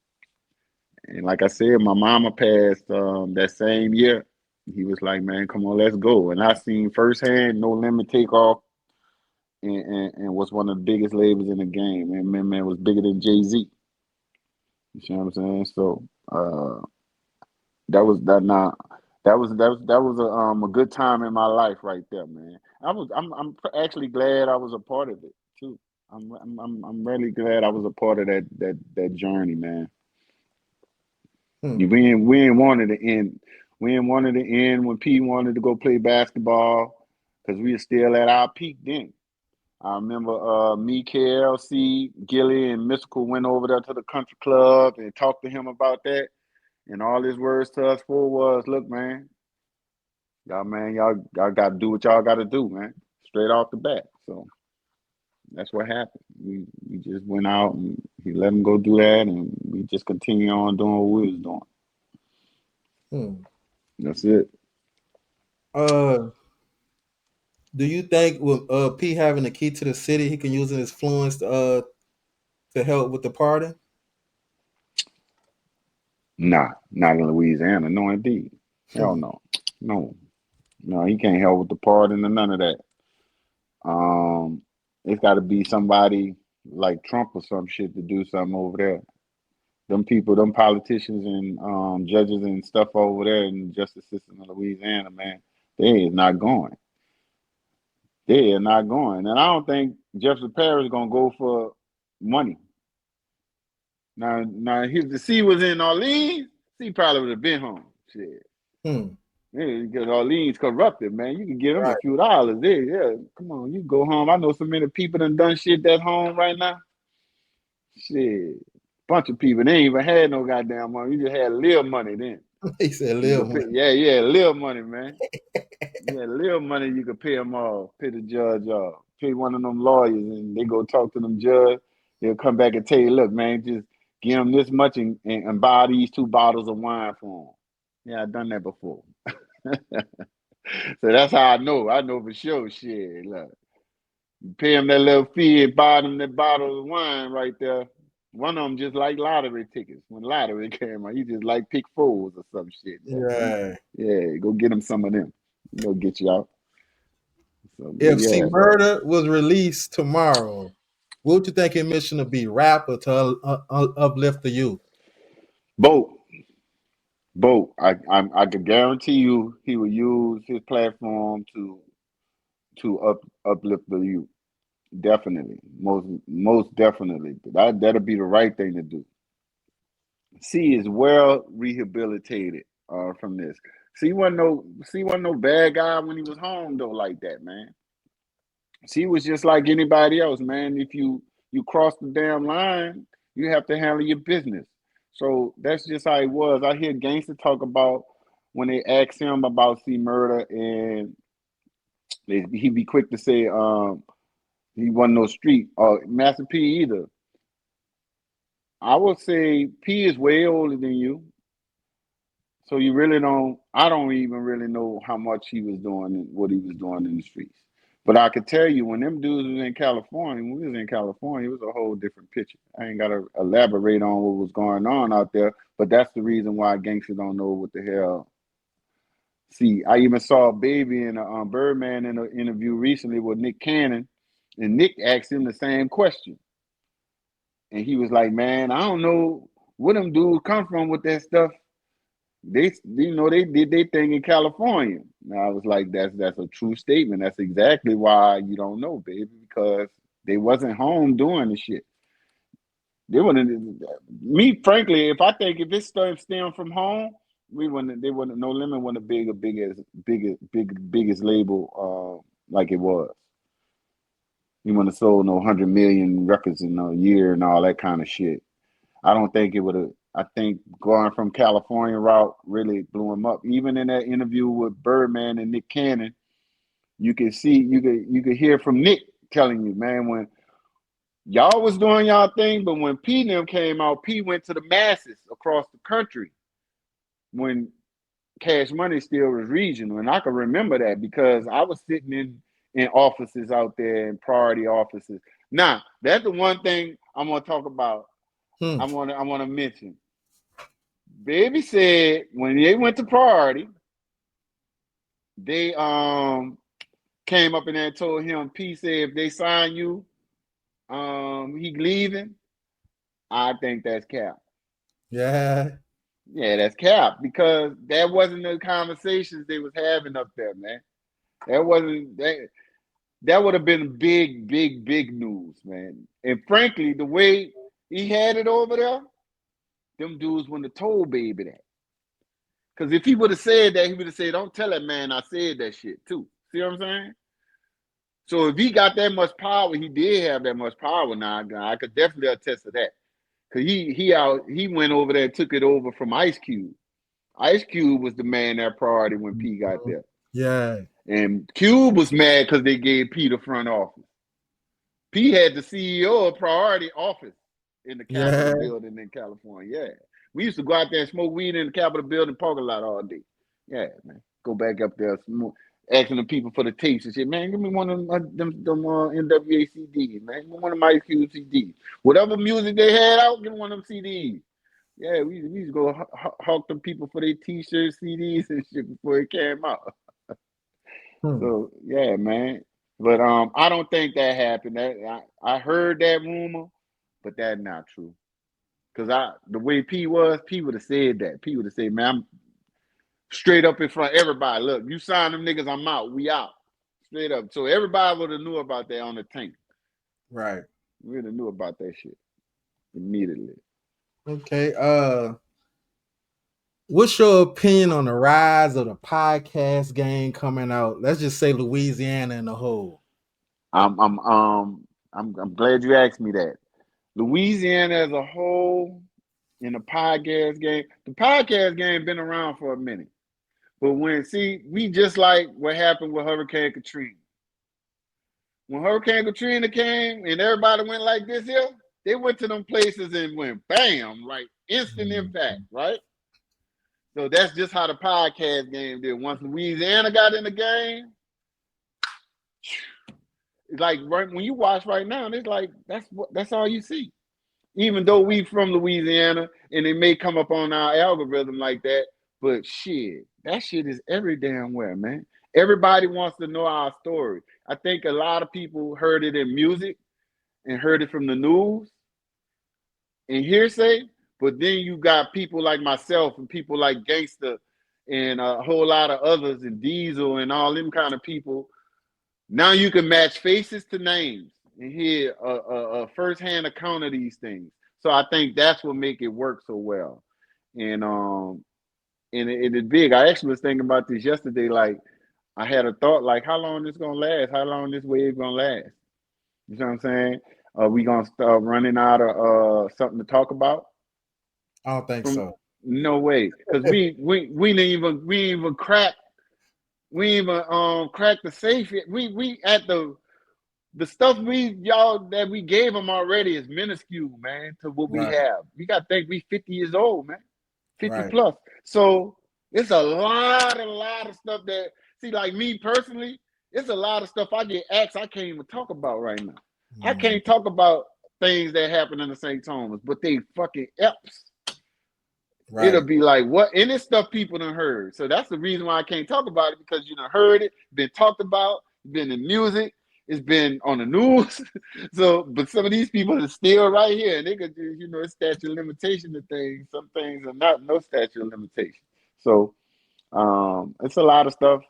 S5: And like I said, my mama passed that same year. He was like, man, come on, let's go. And I seen firsthand No Limit take off and was one of the biggest labels in the game. And man was bigger than Jay-Z. You see what I'm saying? So that was a good time in my life right there, man. I'm actually glad I was a part of it too. I'm really glad I was a part of that journey, man. We ain't wanted to end. We ain't wanted to end when P wanted to go play basketball because we were still at our peak then. I remember me, KLC, Gilly, and Mystical went over there to the country club and talked to him about that. And all his words to us four was, look, man, y'all got to do what y'all got to do, man, straight off the bat. So that's what happened. We just went out and he let him go do that, and we just continue on doing what we was doing. That's it.
S2: Do you think with P having the key to the city, he can use his influence to help with the party?
S5: Nah, not in Louisiana. No, indeed. Hell no. No. No, he can't help with the pardon or none of that. It's got to be somebody like Trump or some shit to do something over there. Them people, them politicians and judges and stuff over there in the justice system in Louisiana, man, they is not going. They are not going. And I don't think Jefferson Parish is gonna go for money. Now, if the C was in Orleans, C probably would have been home. Shit.
S2: Hmm.
S5: Yeah, because Orleans corrupted, man. You can get them a
S2: Right.
S5: few dollars there. Yeah, come on, you go home. I know so many people done shit that's home right now. Shit, bunch of people. They ain't even had no goddamn money. You just had little money then.
S2: He said,
S5: You
S2: "Live
S5: could pay,
S2: one."
S5: yeah, little money, man. Yeah, little money. You could pay them off, pay the judge off, pay one of them lawyers, and they go talk to them judge. They'll come back and tell you, look, man, just give them this much and buy these 2 bottles of wine for them. Yeah, I've done that before. So that's how I know. I know for sure. Shit, look, you pay them that little fee and buy them that bottle of wine right there. One of them just like lottery tickets. When lottery came out, he just like pick fours or some shit.
S2: Right.
S5: Yeah, go get him some of them. Go get you out. So, but
S2: If
S5: yeah,
S2: CMurder was released tomorrow, what would you think his mission to be? Rap or to uplift the youth?
S5: both. I can guarantee you he will use his platform to uplift the youth. Definitely, most definitely. That'll be the right thing to do. C is well rehabilitated from this. C wasn't no bad guy when he was home though like that, man. C was just like anybody else, man. If you cross the damn line, you have to handle your business. So that's just how it was. I hear Gangster talk about when they ask him about CMurder, and he be quick to say he wasn't no street or Master P either. I would say P is way older than you. So you really don't. I don't even really know how much he was doing and what he was doing in the streets. But I could tell you when them dudes was in California, when we was in California, it was a whole different picture. I ain't gotta elaborate on what was going on out there, but that's the reason why gangsters don't know what the hell. See, I even saw Baby in a Birdman in an interview recently with Nick Cannon, and Nick asked him the same question, and he was like, "Man, I don't know where them dudes come from with that stuff. They did their thing in California." And I was like, that's a true statement. That's exactly why you don't know, baby, because they wasn't home doing the shit. They wouldn't. Me, frankly, if it's stuff stem from home, they wouldn't. No Limit wouldn't be a biggest label like it was. You wouldn't have sold no 100 million records in a year and all that kind of shit. I don't think it would have. I think going from California route really blew him up. Even in that interview with Birdman and Nick Cannon, you could hear from Nick telling you, man, when y'all was doing y'all thing, but when P and them came out, P went to the masses across the country when Cash Money still was regional. And I can remember that because I was sitting in offices out there, in priority offices. Now, that's the one thing I'm gonna talk about. I wanna mention. Baby said when they went to priority, they came up in there and told him, P said if they sign you, he leaving. I think that's cap.
S2: Yeah.
S5: Yeah, that's cap because that wasn't the conversations they was having up there, man. That wasn't that would have been big news, man. And frankly, the way he had it over there, them dudes wouldn't have told Baby that. Because if he would have said that, he would have said, don't tell that man I said that shit too. See what I'm saying? So if he got that much power, he did have that much power now. I could definitely attest to that. Because he went over there and took it over from Ice Cube. Ice Cube was the man at priority when P got there.
S2: Yeah.
S5: And Cube was mad because they gave P the front office. P had the CEO of priority office in the Capitol building in California. Yeah. We used to go out there and smoke weed in the Capitol building parking lot all day. Yeah, man. Go back up there, asking the people for the tapes and shit. Man, give me one of them NWA CDs, man. Give me one of my Cube CDs. Whatever music they had out, give me one of them CDs. Yeah, we used to go hawk them people for their T-shirts, CDs, and shit before it came out.
S2: Hmm.
S5: So yeah, man. But I don't think that happened. I heard that rumor, but that's not true. Cause the way P would have said that. P would have said, "Man, I'm straight up in front of everybody. Look, you sign them niggas, I'm out. We out, straight up." So everybody would have knew about that on the tank.
S2: Right.
S5: We would have knew about that shit immediately.
S2: Okay. What's your opinion on the rise of the podcast game coming out? Let's just say Louisiana in the whole.
S5: I'm glad you asked me that. Louisiana as a whole in the podcast game been around for a minute. But we just like what happened with Hurricane Katrina. When Hurricane Katrina came and everybody went like this here, they went to them places and went bam, like instant impact, right? So that's just how the podcast game did. Once Louisiana got in the game, it's like right when you watch right now, it's like that's all you see. Even though we from Louisiana and it may come up on our algorithm like that, but shit, that shit is every damn where, man. Everybody wants to know our story. I think a lot of people heard it in music and heard it from the news and hearsay, but then you got people like myself and people like Gangster and a whole lot of others and Diesel and all them kind of people. Now you can match faces to names and hear a first-hand account of these things. So I think that's what make it work so well. And it is big. I actually was thinking about this yesterday. Like I had a thought, like how long this gonna last? How long this wave gonna last? You know what I'm saying? Are we gonna start running out of something to talk about?
S2: I don't think
S5: From
S2: so.
S5: no way, because we didn't even crack the safe yet. We at the stuff that we gave them already is minuscule, man, to what we
S2: Right.
S5: have. We got to think we 50 years old, man, 50
S2: Right.
S5: plus. So it's a lot of stuff that, see, like me personally, it's a lot of stuff I get asked I can't even talk about right now. I can't talk about things that happen in the St. Thomas, but they fucking eps.
S2: Right.
S5: It'll be like what, and it's stuff people done heard. So that's the reason why I can't talk about it, because you done heard it, been talked about, been in music, it's been on the news. So, but some of these people are still right here, and they could do, it's statute of limitation of things. Some things are not no statute of limitation. So, it's a lot of stuff.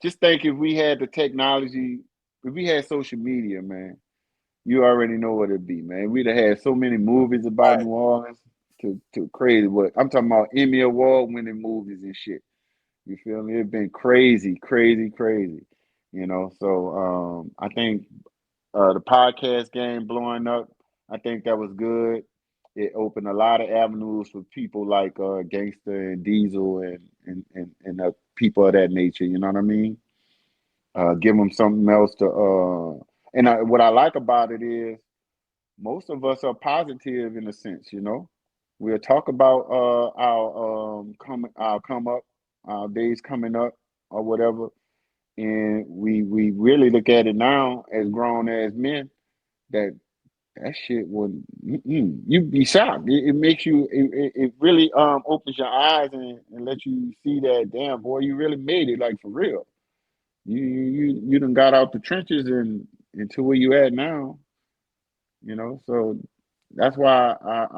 S5: Just think if we had the technology, if we had social media, man, you already know what it'd be, man. We'd have had so many movies about
S2: Right.
S5: New Orleans to crazy. What I'm talking about, Emmy Award winning movies and shit. You feel me? It's been crazy, crazy, crazy. So I think the podcast game blowing up, I think that was good. It opened a lot of avenues for people like Gangster and Diesel and people of that nature. You know what I mean? Give them something else to. What I like about it is most of us are positive in a sense. We'll talk about our come up, our days coming up or whatever, and we really look at it now as grown as men that shit would you'd be shocked. It makes you it really opens your eyes and lets you see that, damn boy, you really made it, like for real. You done got out the trenches and into where you at now. So that's why I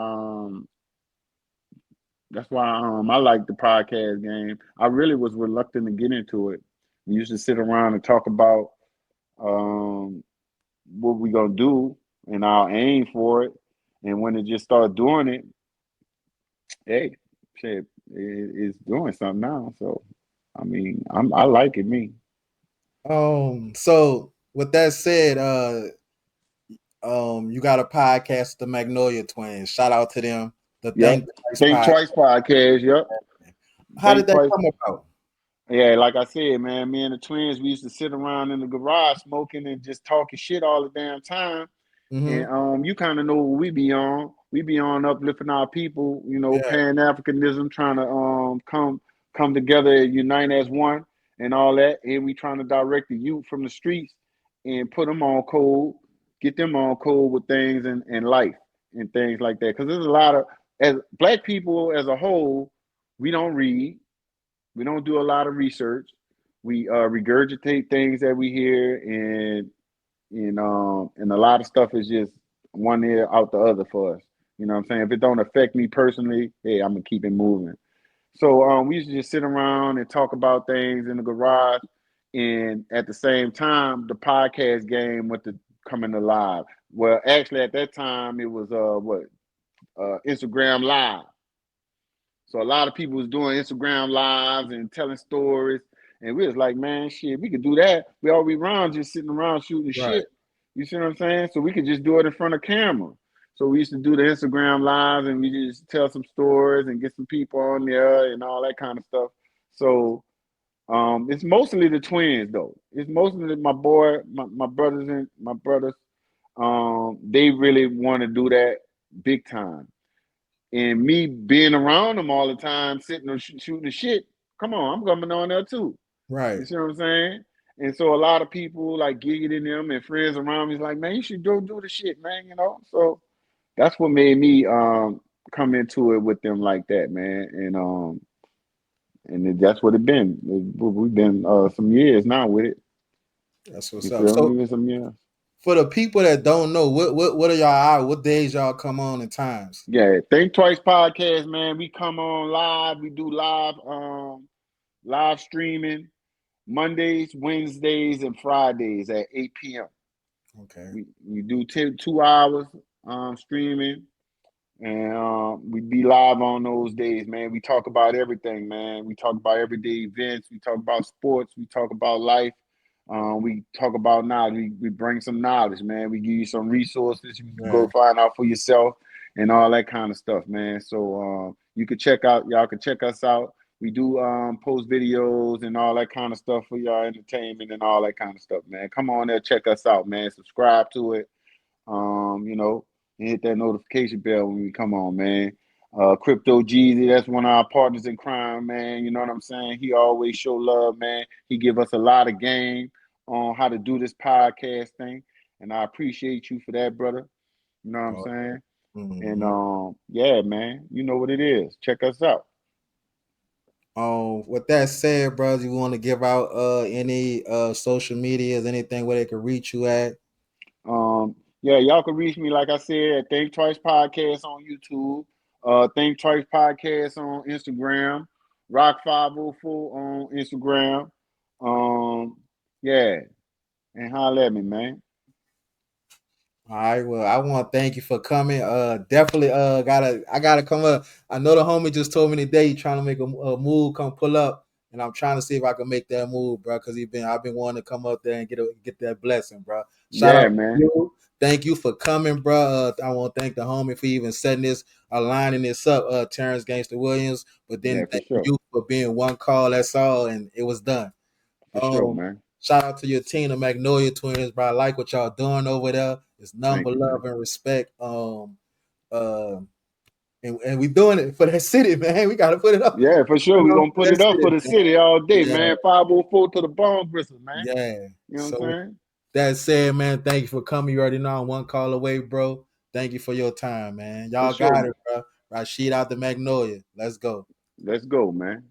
S5: like the podcast game. I really was reluctant to get into it. We used to sit around and talk about what we gonna do and I'll aim for it. And when it just started doing it, hey, shit, it's doing something now. So I mean, I like it, me.
S2: So with that said, you got a podcast, the Magnolia Twins. Shout out to them. The
S5: Yep.
S2: Think
S5: Think
S2: Twice
S5: Twice podcast. Yep.
S2: How
S5: Think
S2: did that
S5: Twice.
S2: come about?
S5: Yeah, like I said, man, me and the twins, we used to sit around in the garage smoking and just talking shit all the damn time.
S2: Mm-hmm.
S5: And you kind of know what we be on. We be on uplifting our people,
S2: Yeah.
S5: Pan Africanism, trying to come together, unite as one, and all that. And we trying to direct the youth from the streets and put them on code, get them on code with things and life and things like that. Because there's a lot of as black people as a whole, we don't read. We don't do a lot of research. We regurgitate things that we hear, and a lot of stuff is just one ear out the other for us. You know what I'm saying? If it don't affect me personally, hey, I'm gonna keep it moving. So we used to just sit around and talk about things in the garage, and at the same time, the podcast game went to coming alive. Well, actually, at that time, it was Instagram Live. So a lot of people was doing Instagram lives and telling stories, and we was like, man, shit, we could do that. We all be around just sitting around shooting
S2: Right.
S5: shit. You see what I'm saying? So we could just do it in front of camera. So we used to do the Instagram lives, and we just tell some stories and get some people on there and all that kind of stuff. So it's mostly the twins though. It's mostly my brothers and my brothers. They really want to do that big time. And me being around them all the time, sitting and shooting the shit, come on, I'm coming on there too.
S2: Right.
S5: You see what I'm saying? And so a lot of people like Giggity and them and friends around me is like, man, you should go do the shit, man, you know? So that's what made me come into it with them like that, man. That's what it been. We've been some years now with it.
S2: That's what's
S5: You
S2: up.
S5: feel me?
S2: So
S5: Been some years.
S2: for the people that don't know, what are y'all out? What days y'all come on and times?
S5: Yeah, Think Twice podcast, man. We come on live. We do live streaming Mondays, Wednesdays, and Fridays at 8 p.m.
S2: Okay.
S5: We do 2 hours streaming, and we be live on those days, man. We talk about everything, man. We talk about everyday events. We talk about sports. We talk about life. We talk about knowledge. We bring some knowledge, man. We give you some resources you can go find out for yourself and all that kind of stuff, man. So y'all can check us out. We do post videos and all that kind of stuff for y'all entertainment and all that kind of stuff, man. Come on there, check us out, man. Subscribe to it. And hit that notification bell when we come on, man. Crypto Geezy, that's one of our partners in crime, man. You know what I'm saying? He always show love, man. He give us a lot of game on how to do this podcast thing, and I appreciate you for that, brother. You know what I'm saying?
S2: Mm-hmm.
S5: And yeah, man, you know what it is. Check us out.
S2: With that said, brothers, you want to give out any social medias, anything where they can reach you at?
S5: Yeah, y'all can reach me, like I said, at Think Twice Podcast on YouTube, Think Twice Podcast on Instagram, Rock 504 on Instagram. Yeah, and holler at me, man.
S2: All right, well, I want to thank you for coming. Definitely I gotta come up. I know the homie just told me today he's trying to make a move, come pull up, and I'm trying to see if I can make that move, bro. Because I've been wanting to come up there and get that blessing, bro. Shout out
S5: man.
S2: to you. Thank you for coming, bro. I want to thank the homie for even setting this, aligning this up, Terren Gangster Williams. But then thank you for being one call. That's all, and it was done.
S5: For sure, man.
S2: Shout out to your team, the Magnolia twins, bro. I like what y'all doing over there. It's number love and respect. And we doing it for that city, man. We gotta put it up.
S5: Yeah, for sure. We're gonna put it up for the city all day, man. 504 to the bone bristle, man.
S2: Yeah.
S5: You know what I'm saying?
S2: That said, man, thank you for coming. You already know I'm one call away, bro. Thank you for your time, man. Y'all got it, bro. Rasheed Out Magnolia. Let's go.
S5: Let's go, man.